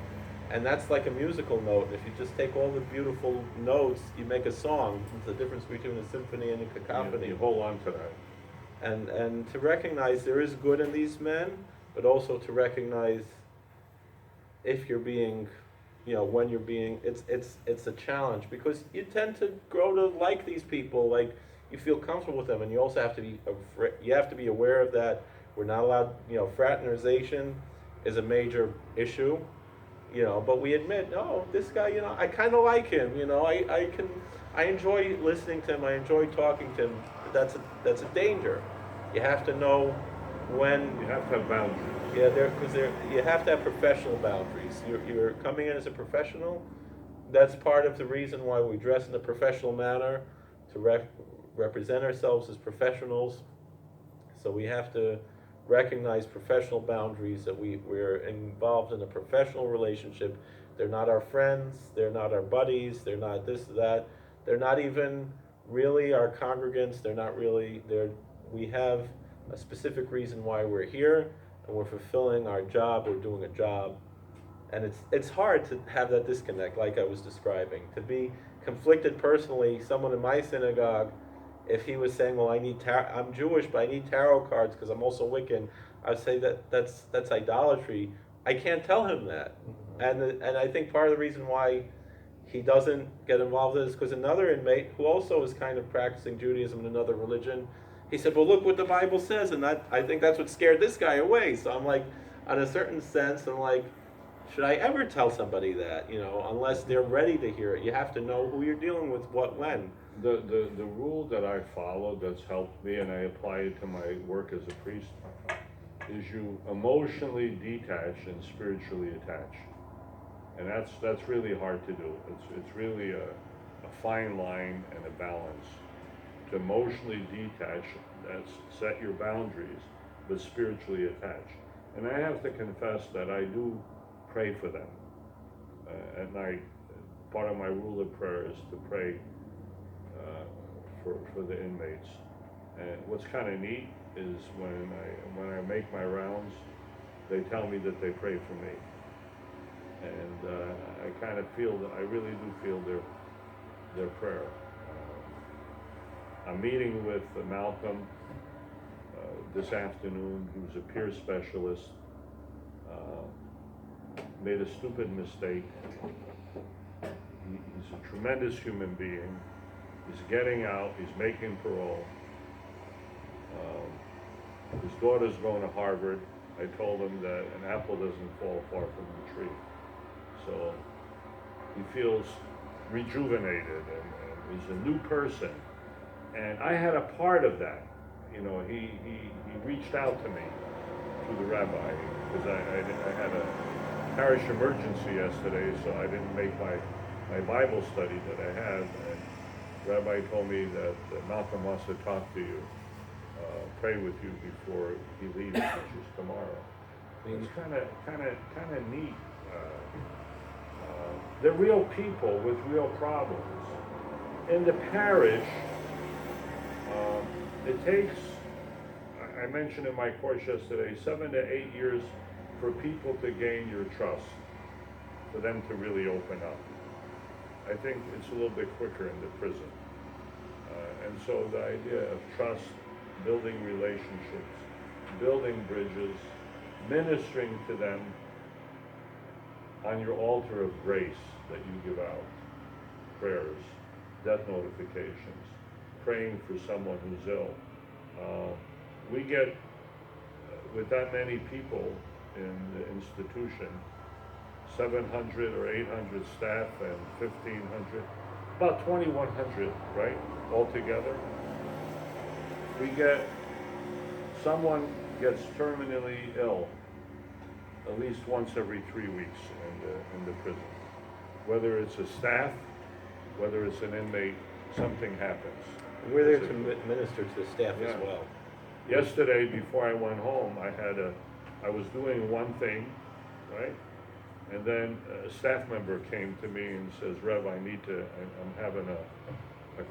and that's like a musical note. If you just take all the beautiful notes, you make a song. It's the difference between a symphony and a cacophony. You hold on to that. And to recognize there is good in these men, but also to recognize if you're being, when you're being, it's a challenge, because you tend to grow to like these people, like you feel comfortable with them, and you also have to be aware of that. We're not allowed, fraternization is a major issue, but we admit, oh, this guy, I kind of like him, I enjoy listening to him, I enjoy talking to him. That's a danger. You have to know when. You have to have boundaries. Yeah, because you have to have professional boundaries. You're coming in as a professional. That's part of the reason why we dress in a professional manner, to represent ourselves as professionals. So we have to recognize professional boundaries, that we're involved in a professional relationship. They're not our friends, they're not our buddies, they're not this, that, they're not even really our congregants, we have a specific reason why we're here, and we're fulfilling our job, we're doing a job. And it's hard to have that disconnect, like I was describing, to be conflicted personally. Someone in my synagogue, if he was saying, well, I'm Jewish, but I need tarot cards because I'm also Wiccan, I would say that's idolatry. I can't tell him that. And I think part of the reason why he doesn't get involved in it is because another inmate, who also is kind of practicing Judaism in another religion, he said, well, look what the Bible says, and I think that's what scared this guy away. So I'm like, on a certain sense, I'm like, should I ever tell somebody that, unless they're ready to hear it? You have to know who you're dealing with, what, when. The rule that I follow that's helped me, and I apply it to my work as a priest, is you emotionally detach and spiritually attach. And that's really hard to do. It's really a fine line and a balance. To emotionally detach, that's set your boundaries, but spiritually attach. And I have to confess that I do pray for them at night. Part of my rule of prayer is to pray for the inmates. And what's kind of neat is when I make my rounds, they tell me that they pray for me. And I kind of feel that I really do feel their prayer. I'm meeting with Malcolm this afternoon, who's a peer specialist. Made a stupid mistake. He's a tremendous human being. He's getting out, he's making parole. His daughter's going to Harvard. I told him that an apple doesn't fall far from the tree. So he feels rejuvenated and he's a new person. And I had a part of that. He reached out to me through the rabbi, because I had a parish emergency yesterday, so I didn't make my Bible study that I had. And the rabbi told me that Malcolm wants to talk to you, pray with you before he leaves, which is tomorrow. It's kind of neat. They're real people with real problems. In the parish, it takes, I mentioned in my course yesterday, 7 to 8 years for people to gain your trust, for them to really open up. I think it's a little bit quicker in the prison. And so the idea of trust, building relationships, building bridges, ministering to them on your altar of grace that you give out, prayers, death notifications, praying for someone who's ill. We get, with that many people in the institution, 700 or 800 staff and 1,500, about 2,100, right, altogether. Someone gets terminally ill at least once every 3 weeks in the prison. Whether it's a staff, whether it's an inmate, something happens. We're there to minister to the staff as Yeah. well. Yesterday, before I went home, I was doing one thing, right? And then a staff member came to me and says, Rev, I'm having a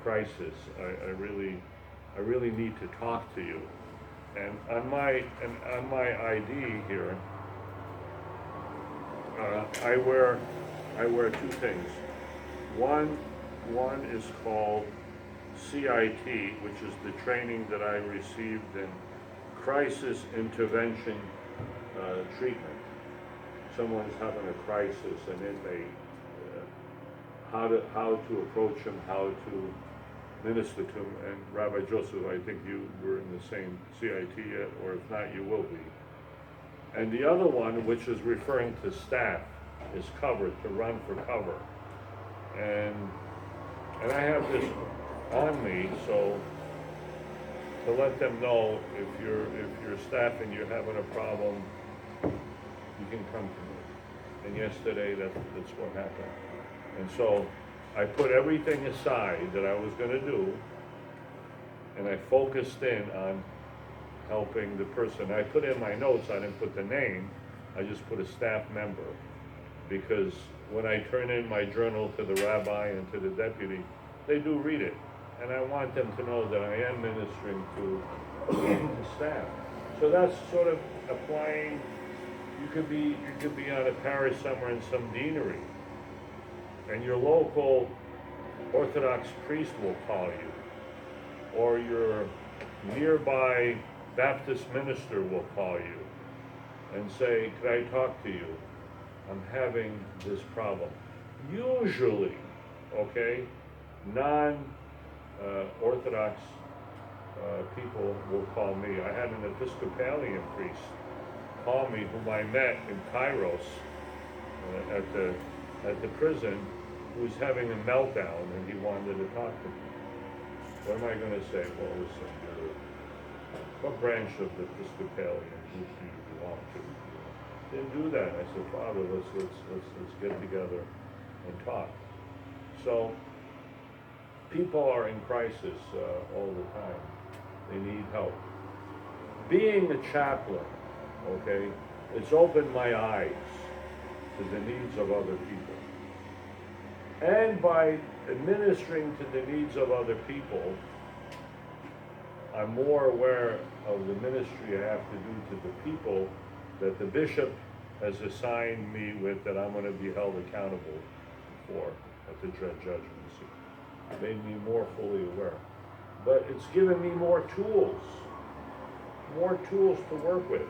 crisis. I really need to talk to you. And on my ID here, I wear two things. One is called CIT, which is the training that I received in crisis intervention treatment. Someone's having a crisis, an inmate, how to approach him, how to minister to him. And Rabbi Joseph, I think you were in the same CIT yet, or if not, you will be. And the other one, which is referring to staff, is cover, to run for cover. And I have this on me, so to let them know if you're staff and you're having a problem, you can come to me. And yesterday, that's what happened. And so I put everything aside that I was gonna do, and I focused in on helping the person. I put in my notes, I didn't put the name, I just put a staff member. Because when I turn in my journal to the rabbi and to the deputy, they do read it. And I want them to know that I am ministering to the staff. So that's sort of applying, you could be on a parish somewhere in some deanery, and your local Orthodox priest will call you, or your nearby Baptist minister will call you and say, could I talk to you? I'm having this problem. Usually, okay, non-Orthodox people will call me. I had an Episcopalian priest call me, whom I met in Kairos at the prison, who was having a meltdown, and he wanted to talk to me. What am I going to say? Well, listen, what branch of the Episcopalian group do you belong to? Didn't do that. I said, Father, let's get together and talk. So people are in crisis all the time. They need help. Being a chaplain, okay, it's opened my eyes to the needs of other people. And by administering to the needs of other people, I'm more aware of the ministry I have to do to the people that the bishop has assigned me with, that I'm going to be held accountable for at the dread judgment seat. It made me more fully aware. But it's given me more tools to work with.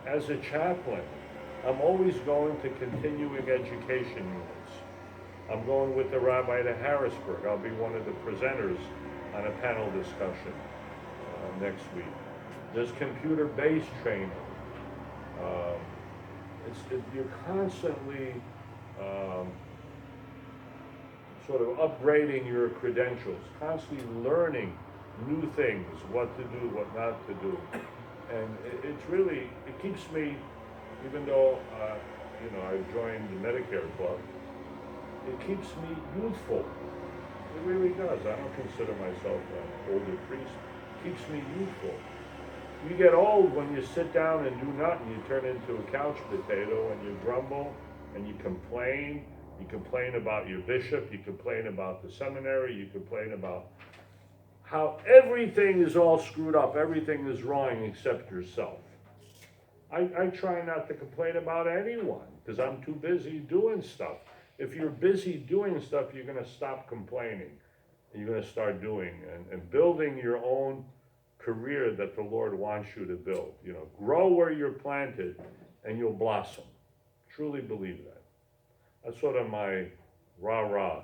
As a chaplain, I'm always going to continuing education units. I'm going with the rabbi to Harrisburg. I'll be one of the presenters on a panel discussion next week. There's computer-based training. You're constantly sort of upgrading your credentials, constantly learning new things, what to do, what not to do. And it keeps me, even though, I've joined the Medicare club, it keeps me youthful. It really does. I don't consider myself an older priest. It keeps me youthful. You get old when you sit down and do nothing. You turn into a couch potato and you grumble and you complain. You complain about your bishop. You complain about the seminary. You complain about how everything is all screwed up. Everything is wrong except yourself. I try not to complain about anyone because I'm too busy doing stuff. If you're busy doing stuff, you're going to stop complaining. And you're going to start doing and building your own career that the Lord wants you to build. Grow where you're planted and you'll blossom. Truly believe that. That's sort of my rah-rah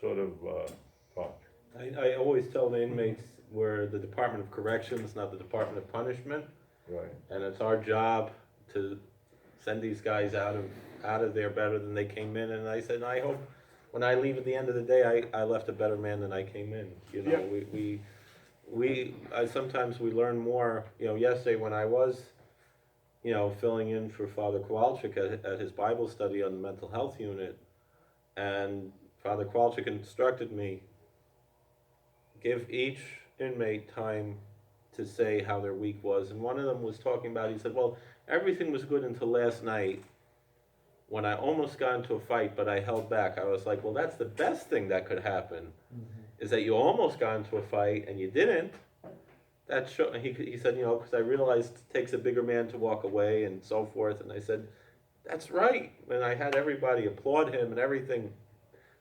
sort of thought. I always tell the inmates we're the Department of Corrections, not the Department of Punishment. Right. And it's our job to send these guys out of there better than they came in. And I said, I hope when I leave at the end of the day, I left a better man than I came in. Yeah. Sometimes we learn more. Yesterday when I was, filling in for Father Kowalczyk at his Bible study on the mental health unit, and Father Kowalczyk instructed me, give each inmate time to say how their week was, and one of them was talking about, he said, well, everything was good until last night when I almost got into a fight, but I held back. I was like, well, that's the best thing that could happen, is that you almost got into a fight and you didn't. He said, you know, because I realized it takes a bigger man to walk away and so forth, and I said, that's right. And I had everybody applaud him and everything.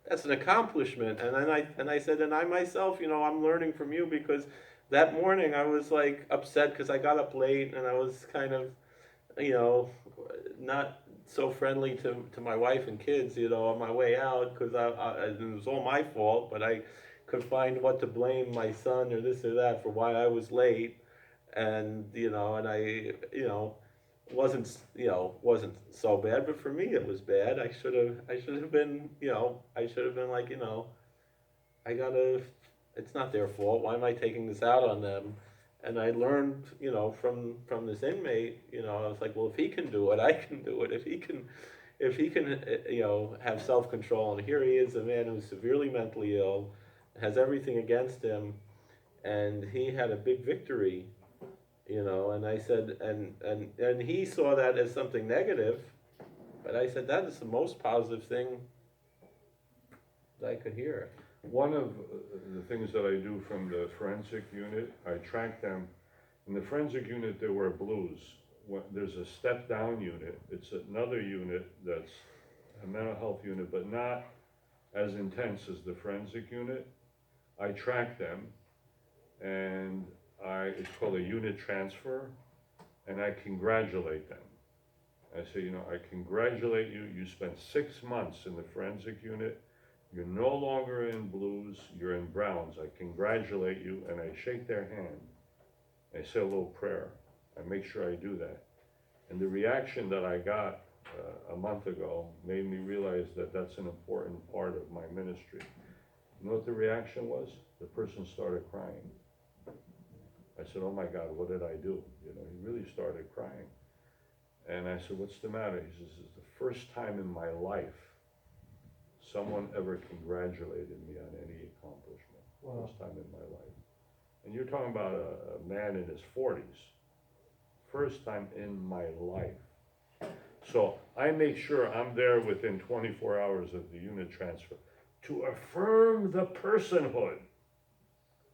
That's an accomplishment. And then I said, and I myself, you know, I'm learning from you, because that morning I was like upset because I got up late and I was kind of, you know, not so friendly to my wife and kids, you know, on my way out, because it was all my fault, but I could find what to blame my son or this or that for why I was late. And, you know, and I, you know, wasn't so bad, but for me it was bad. I should have been, you know, I should have been like, you know, it's not their fault. Why am I taking this out on them? And I learned, you know, from this inmate, you know, I was like, well, if he can do it, I can do it. If he can, you know, have self-control, and here he is, a man who's severely mentally ill, has everything against him, and he had a big victory, you know. And I said, and he saw that as something negative, but I said, that is the most positive thing that I could hear. One of the things that I do from the forensic unit, I track them. In the forensic unit, there were blues. There's a step-down unit. It's another unit that's a mental health unit, but not as intense as the forensic unit. I track them, and it's called a unit transfer, and I congratulate them. I say, you know, I congratulate you. You spent 6 months in the forensic unit. You're no longer in blues, you're in browns. I congratulate you, and I shake their hand. I say a little prayer. I make sure I do that. And the reaction that I got a month ago made me realize that that's an important part of my ministry. You know what the reaction was? The person started crying. I said, oh my God, what did I do? You know, he really started crying. And I said, what's the matter? He says, it's the first time in my life someone ever congratulated me on any accomplishment. Wow. First time in my life. And you're talking about a man in his 40s. First time in my life. So I make sure I'm there within 24 hours of the unit transfer to affirm the personhood.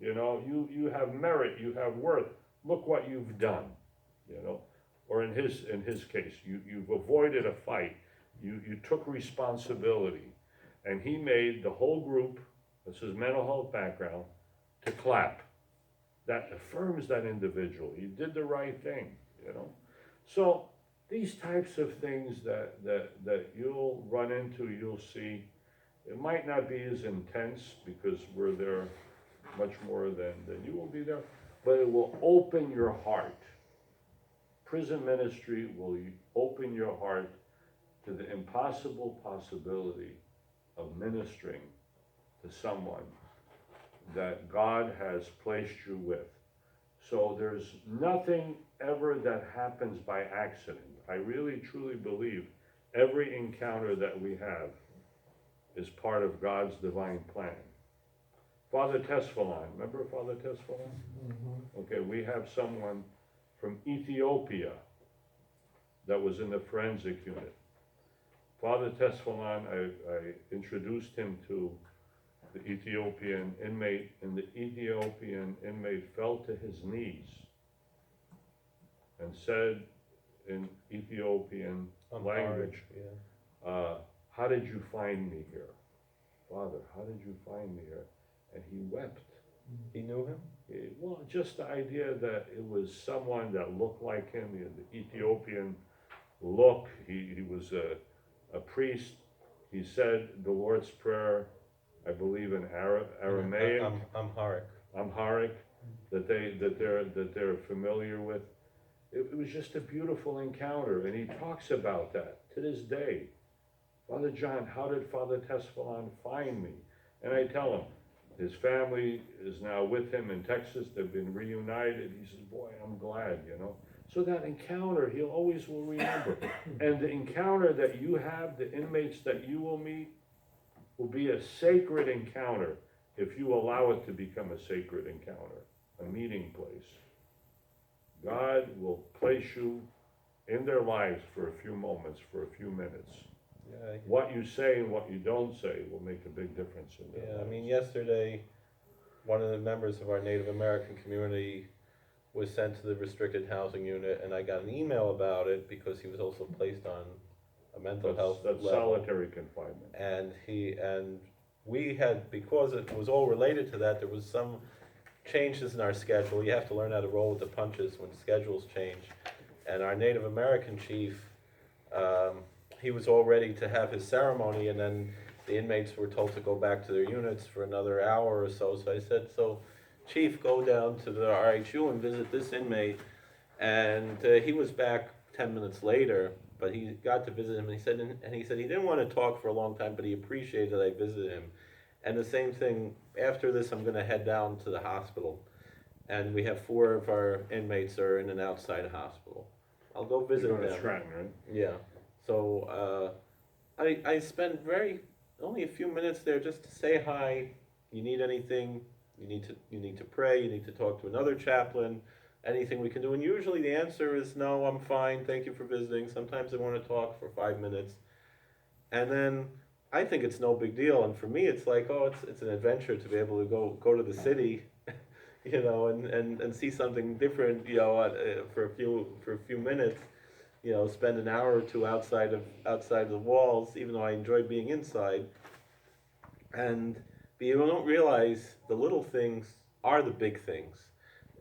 You know, you have merit, you have worth. Look what you've done. You know, or in his case, you've avoided a fight. You took responsibility. And he made the whole group, this is mental health background, to clap. That affirms that individual. You did the right thing, you know. So these types of things that you'll run into, you'll see, it might not be as intense because we're there much more than you will be there, but it will open your heart. Prison ministry will open your heart to the impossible possibility of ministering to someone that God has placed you with. So there's nothing ever that happens by accident. I really truly believe every encounter that we have is part of God's divine plan. Father Tesfalon, remember Father Tesfalon? Mm-hmm. Okay, we have someone from Ethiopia that was in the forensic unit. Father Tesfalon, I introduced him to the Ethiopian inmate, and the Ethiopian inmate fell to his knees and said in Ethiopian language, how did you find me here? Father, how did you find me here? And he wept. He knew him? Well, just the idea that it was someone that looked like him, he had the Ethiopian look, he was a priest. He said the Lord's Prayer, I believe in Aramaic, Amharic, that they're familiar with. It was just a beautiful encounter, and he talks about that to this day. Father John, how did Father Tesfalon find me? And I tell him, his family is now with him in Texas. They've been reunited. He says, boy, I'm glad, you know. So that encounter, he always will remember. And the encounter that you have, the inmates that you will meet, will be a sacred encounter if you allow it to become a sacred encounter, a meeting place. God will place you in their lives for a few moments, for a few minutes. Yeah, What you say and what you don't say will make a big difference in their yeah, I lives. mean, yesterday, one of the members of our Native American community was sent to the restricted housing unit, and I got an email about it because he was also placed on a mental health That's level. solitary confinement. And we had, because it was all related to that, there was some changes in our schedule. You have to learn how to roll with the punches when schedules change. And our Native American chief, he was all ready to have his ceremony, and then the inmates were told to go back to their units for another hour or so. So I said, so Chief, go down to the RHU and visit this inmate. And he was back 10 minutes later, but he got to visit him, and he said he didn't want to talk for a long time, but he appreciated that I visited him. And the same thing, after this, I'm going to head down to the hospital. And we have 4 of our inmates are in and outside hospital. I'll go visit You're going them. to Stratton, right? Yeah. So I spent only a few minutes there just to say hi. You need anything? You need to pray. You need to talk to another chaplain. Anything we can do? And usually the answer is no. I'm fine. Thank you for visiting. Sometimes they want to talk for 5 minutes, and then I think it's no big deal. And for me, it's like, oh, it's an adventure to be able to go to the city, you know, and see something different, you know, for a few minutes. You know, spend an hour or two outside the walls, even though I enjoy being inside. And but you don't realize the little things are the big things.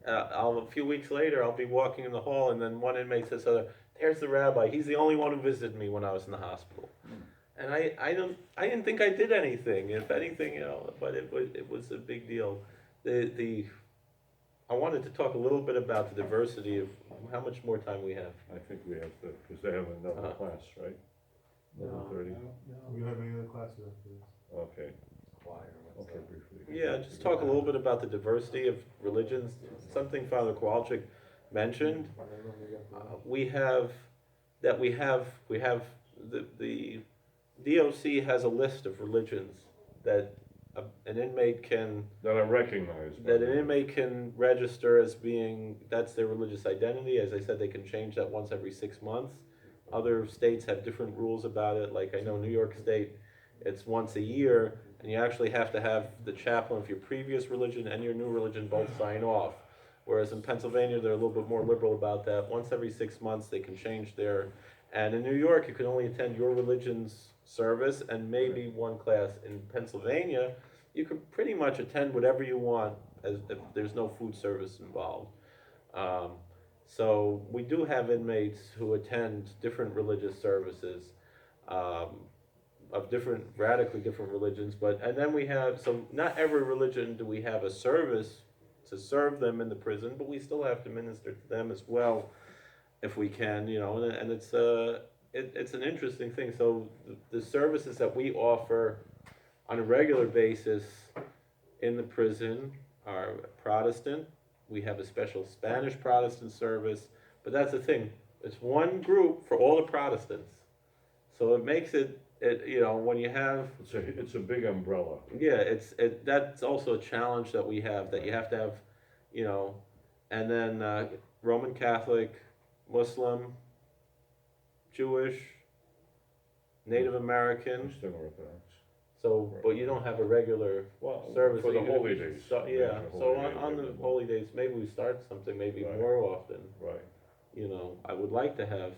A few weeks later, I'll be walking in the hall, and then one inmate says, "There's the rabbi. He's the only one who visited me when I was in the hospital." And I didn't think I did anything. If anything, you know, but it was a big deal. I wanted to talk a little bit about the diversity of how much more time we have. I think we have to, because they have another class, right? Another 30? We don't have any other classes after this. Okay, Choir, what's okay, that? briefly. Yeah, just talk a little bit about the diversity of religions, something Father Kowalczyk mentioned. We have the DOC has a list of religions that an inmate can, That are recognized. by that the- an inmate can register as being, that's their religious identity. As I said, they can change that once every 6 months. Other states have different rules about it, like I know New York State, it's once a year, and you actually have to have the chaplain of your previous religion and your new religion both sign off. Whereas in Pennsylvania, they're a little bit more liberal about that. Once every 6 months, they can change their, and in New York, you can only attend your religion's service and maybe one class. In Pennsylvania, you can pretty much attend whatever you want, as if there's no food service involved. So we do have inmates who attend different religious services, of radically different religions, and then we have, so not every religion do we have a service to serve them in the prison, but we still have to minister to them as well, if we can, you know, and it's an interesting thing. So the services that we offer on a regular basis in the prison are Protestant. We have a special Spanish Protestant service, but that's the thing. It's one group for all the Protestants. So it makes it you know, when you have, It's a big umbrella. yeah, that's also a challenge that we have, that you have to have, you know, and then Roman Catholic, Muslim, Jewish, Native American. Eastern Orthodox. So, but you don't have a regular Well, service. for the so you- holy days. Yeah, Major so holy on days, the maybe. holy days, maybe we start something maybe Right. more often. Right. You know, I would like to have,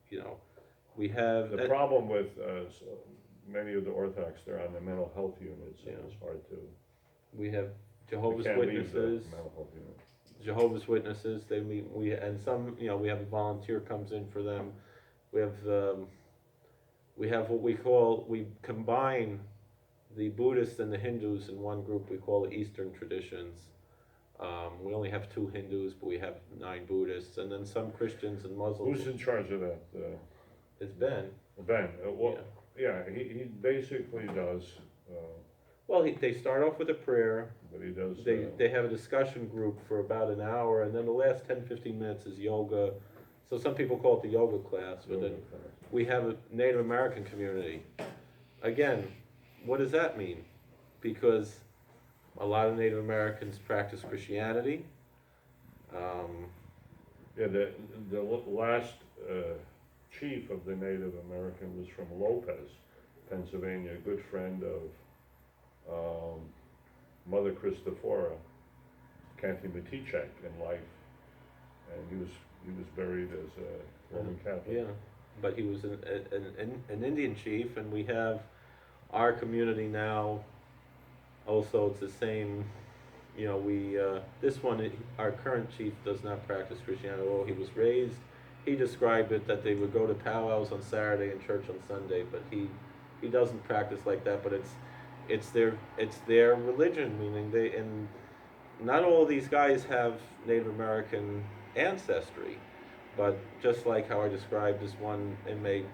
you know, we have. The problem with many of the Orthodox, they're on the mental health units, and Yeah. it's hard to. We have they Jehovah's can't leave the Witnesses. mental health unit. Jehovah's Witnesses, they meet, and some, you know, we have a volunteer comes in for them. We have what we combine the Buddhists and the Hindus in one group. We call it Eastern Traditions. We only have 2 Hindus, but we have 9 Buddhists, and then some Christians and Muslims. Who's in charge of that? It's Ben. Ben. He basically does, Well, they start off with a prayer. but he does. They have a discussion group for about an hour, and then the last 10-15 minutes is yoga. So some people call it the yoga class, but then we have a Native American community. Again, what does that mean? Because a lot of Native Americans practice Christianity. Yeah, the last chief of the Native American was from Lopez, Pennsylvania, a good friend of Mother Christophora, Canty Matichak in life, and he was buried as a Roman Catholic. Yeah, but he was an Indian chief, and we have our community now. Also, it's the same. You know, this one, our current chief does not practice Christianity at all. He was raised. He described it that they would go to powwows on Saturday and church on Sunday, but he doesn't practice like that. But it's their religion, meaning and not all of these guys have Native American ancestry, but just like how I described this one inmate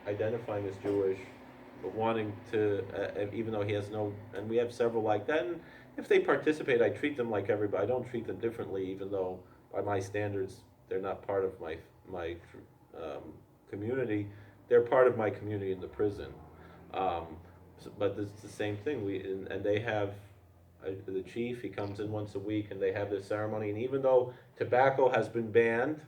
identifying as Jewish, but wanting to, even though he has no, and we have several like that, and if they participate, I treat them like everybody. I don't treat them differently, even though by my standards, they're not part of my community. They're part of my community in the prison. But it's the same thing. And they have the chief. He comes in once a week, and they have this ceremony. And even though tobacco has been banned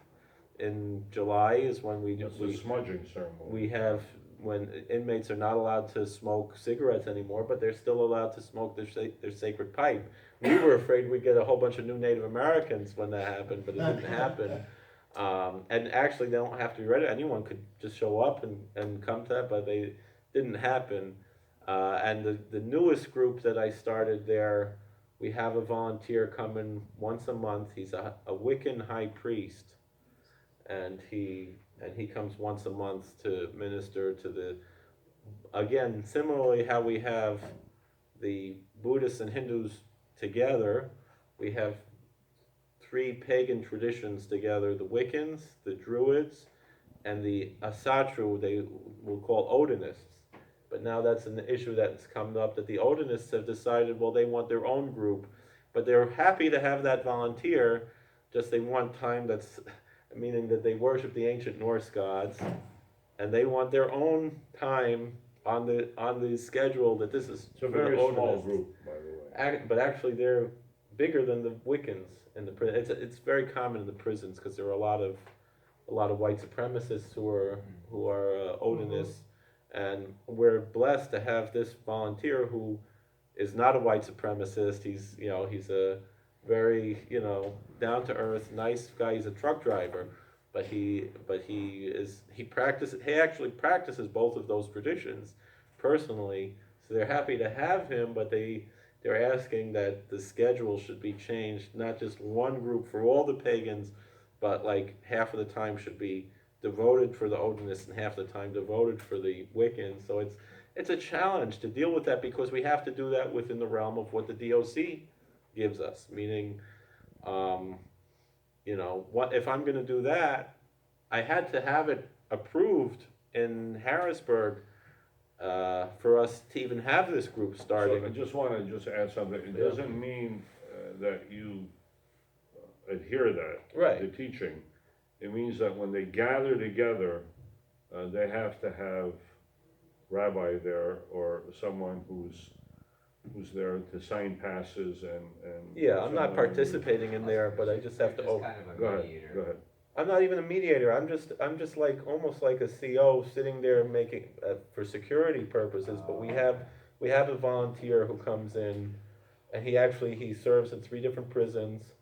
in July, is when It's a smudging ceremony. we have when inmates are not allowed to smoke cigarettes anymore, but they're still allowed to smoke their sacred pipe. We were afraid we'd get a whole bunch of new Native Americans when that happened, but it didn't happen. And actually, they don't have to be ready. Anyone could just show up and come to that, but they didn't happen. And the newest group that I started there, we have a volunteer coming once a month. He's a Wiccan high priest, and he comes once a month to minister to again, similarly how we have the Buddhists and Hindus together, we have three pagan traditions together: the Wiccans, the Druids, and the Asatru, they will call Odinists. But now that's an issue that's come up, that the Odinists have decided, well, they want their own group, but they're happy to have that volunteer, just they want time that's, meaning that they worship the ancient Norse gods, and they want their own time on the schedule that this is It's a for the very small Odinists. group, by the way. But actually, they're bigger than the Wiccans in the prison. It's very common in the prisons because there are a lot of white supremacists who are Odinists, and we're blessed to have this volunteer who is not a white supremacist. He's a very down to earth, nice guy. He's a truck driver, but he actually practices both of those traditions personally. So they're happy to have him, but they're asking that the schedule should be changed, not just one group for all the pagans, but like half of the time should be devoted for the Odinists and half the time devoted for the Wiccans. So it's a challenge to deal with that, because we have to do that within the realm of what the DOC gives us, meaning what if I'm going to do that, I had to have it approved in Harrisburg for us to even have this group starting. So I just want to add something. It Yeah. doesn't mean that you adhere that, Right. the teaching. It means that when they gather together, they have to have rabbi there or someone who's there to sign passes and. Yeah, I'm not someone participating in there, but I just have to. You're just kind of a Go ahead, mediator. go ahead. I'm not even a mediator. I'm just like almost like a CO sitting there making for security purposes. But we have a volunteer who comes in, and he serves in 3 different prisons.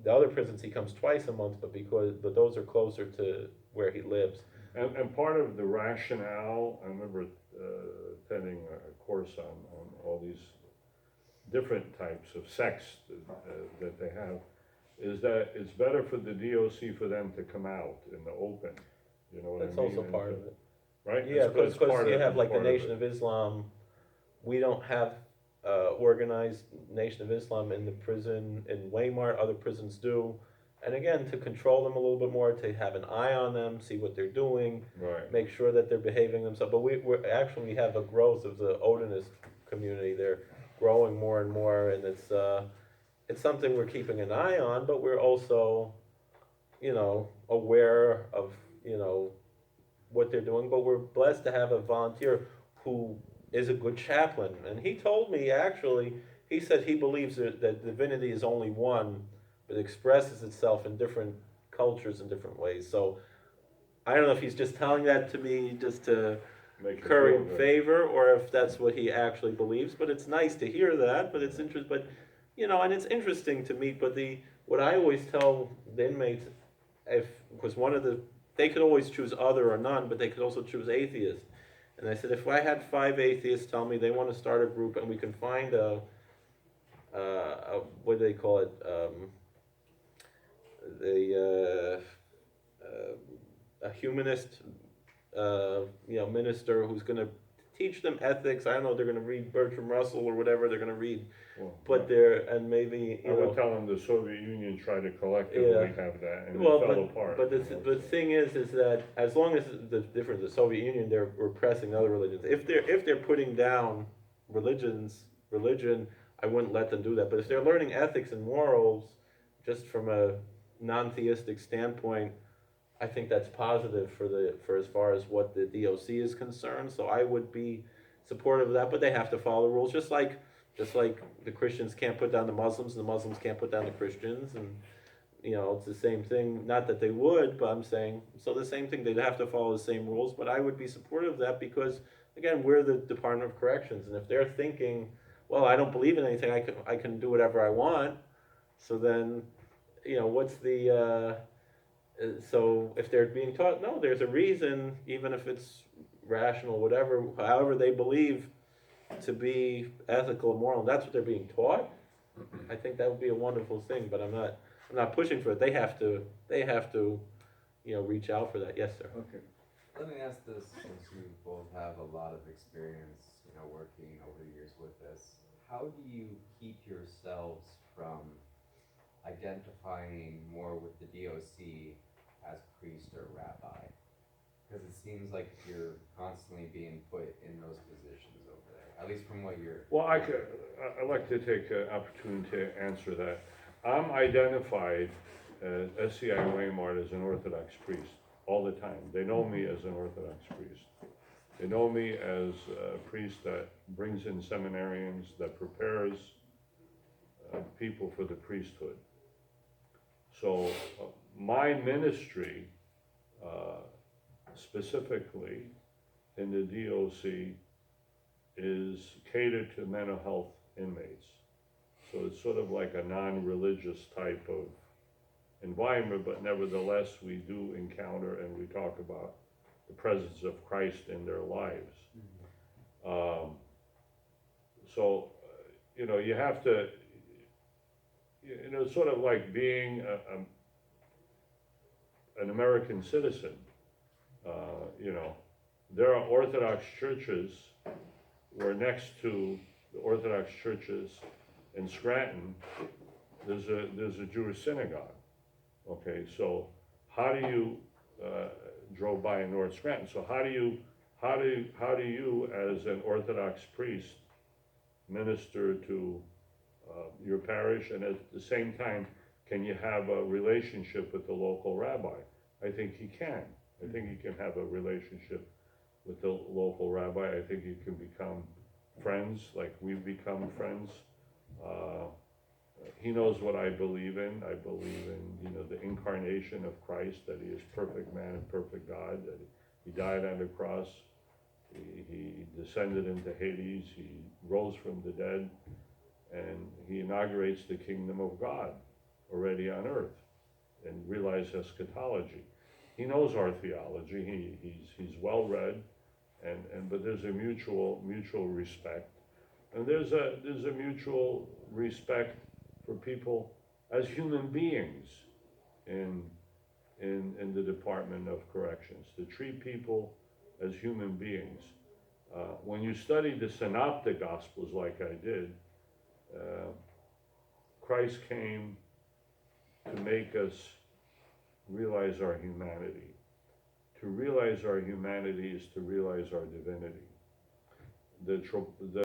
The other prisons he comes twice a month, but those are closer to where he lives. And part of the rationale, I remember attending a course on all these different types of sects that they have, is that it's better for the DOC for them to come out in the open, you know what I mean? That's also part of it. Right? Yeah, It's because part you of- have it's like the part of Nation it. of Islam. We don't have organized Nation of Islam in the prison in Waymart. Other prisons do, and again, to control them a little bit more, to have an eye on them, see what they're doing, Right. make sure that they're behaving themselves. But we have a growth of the Odinist community. They're growing more and more, and it's something we're keeping an eye on. But we're also, aware of what they're doing. But we're blessed to have a volunteer who is a good chaplain. And he told me, actually, he said he believes that divinity is only one, but expresses itself in different cultures in different ways. So I don't know if he's just telling that to me just to Make you curry feel good. favor, or if that's what he actually believes. But it's nice to hear that. But it's interesting. But and it's interesting to me. But what I always tell the inmates, because they could always choose other or none, but they could also choose atheist. And I said, if I had 5 atheists tell me they want to start a group, and we can find what do they call it? A humanist, minister who's going to teach them ethics. I don't know. They're going to read Bertrand Russell or whatever they're going to read. Well, But and maybe I would tell them the Soviet Union tried to collectively Yeah. have that, and Well, it fell apart. but the thing is that as long as the Soviet Union, they're repressing other religions. If they're putting down religion, I wouldn't let them do that. But if they're learning ethics and morals, just from a non-theistic standpoint, I think that's positive for as far as what the DOC is concerned. So I would be supportive of that. But they have to follow the rules, just like the Christians can't put down the Muslims, and the Muslims can't put down the Christians, and it's the same thing. Not that they would, but I'm saying, so the same thing, they'd have to follow the same rules, but I would be supportive of that because, again, we're the Department of Corrections, and if they're thinking, well, I don't believe in anything, I can do whatever I want, so then, what's so if they're being taught, no, there's a reason, even if it's rational, whatever, however they believe to be ethical and moral, and that's what they're being taught, I think that would be a wonderful thing, but I'm not pushing for it. They have to, reach out for that. Yes, sir. Okay. Let me ask this, since you both have a lot of experience, working over the years with this. How do you keep yourselves from identifying more with the DOC as priest or rabbi? Because it seems like you're constantly being put in those positions over there, at least from what you're. Well, I'd like to take an opportunity to answer that. I'm identified as SCI Waymart as an Orthodox priest all the time. They know me as an Orthodox priest. They know me as a priest that brings in seminarians, that prepares people for the priesthood. So my ministry, specifically in the DOC, is catered to mental health inmates. So it's sort of like a non-religious type of environment, but nevertheless we do encounter and we talk about the presence of Christ in their lives. You have to, sort of like being an American citizen. There are Orthodox churches. We're next to the Orthodox churches in Scranton. There's a Jewish synagogue. Okay, so how do you drove by in North Scranton? So how do you as an Orthodox priest minister to your parish, and at the same time, can you have a relationship with the local rabbi? I think he can. I think you can have a relationship with the local rabbi. I think you can become friends, like we've become friends. He knows what I believe in. I believe in, the incarnation of Christ, that he is perfect man and perfect God, that he died on the cross, he descended into Hades, he rose from the dead, and he inaugurates the kingdom of God already on earth, and realize eschatology. He knows our theology. He's well read, but there's a mutual respect, and there's a mutual respect for people as human beings in the Department of Corrections, to treat people as human beings. When you study the Synoptic Gospels like I did, Christ came to make us realize our humanity. To realize our humanity is to realize our divinity. The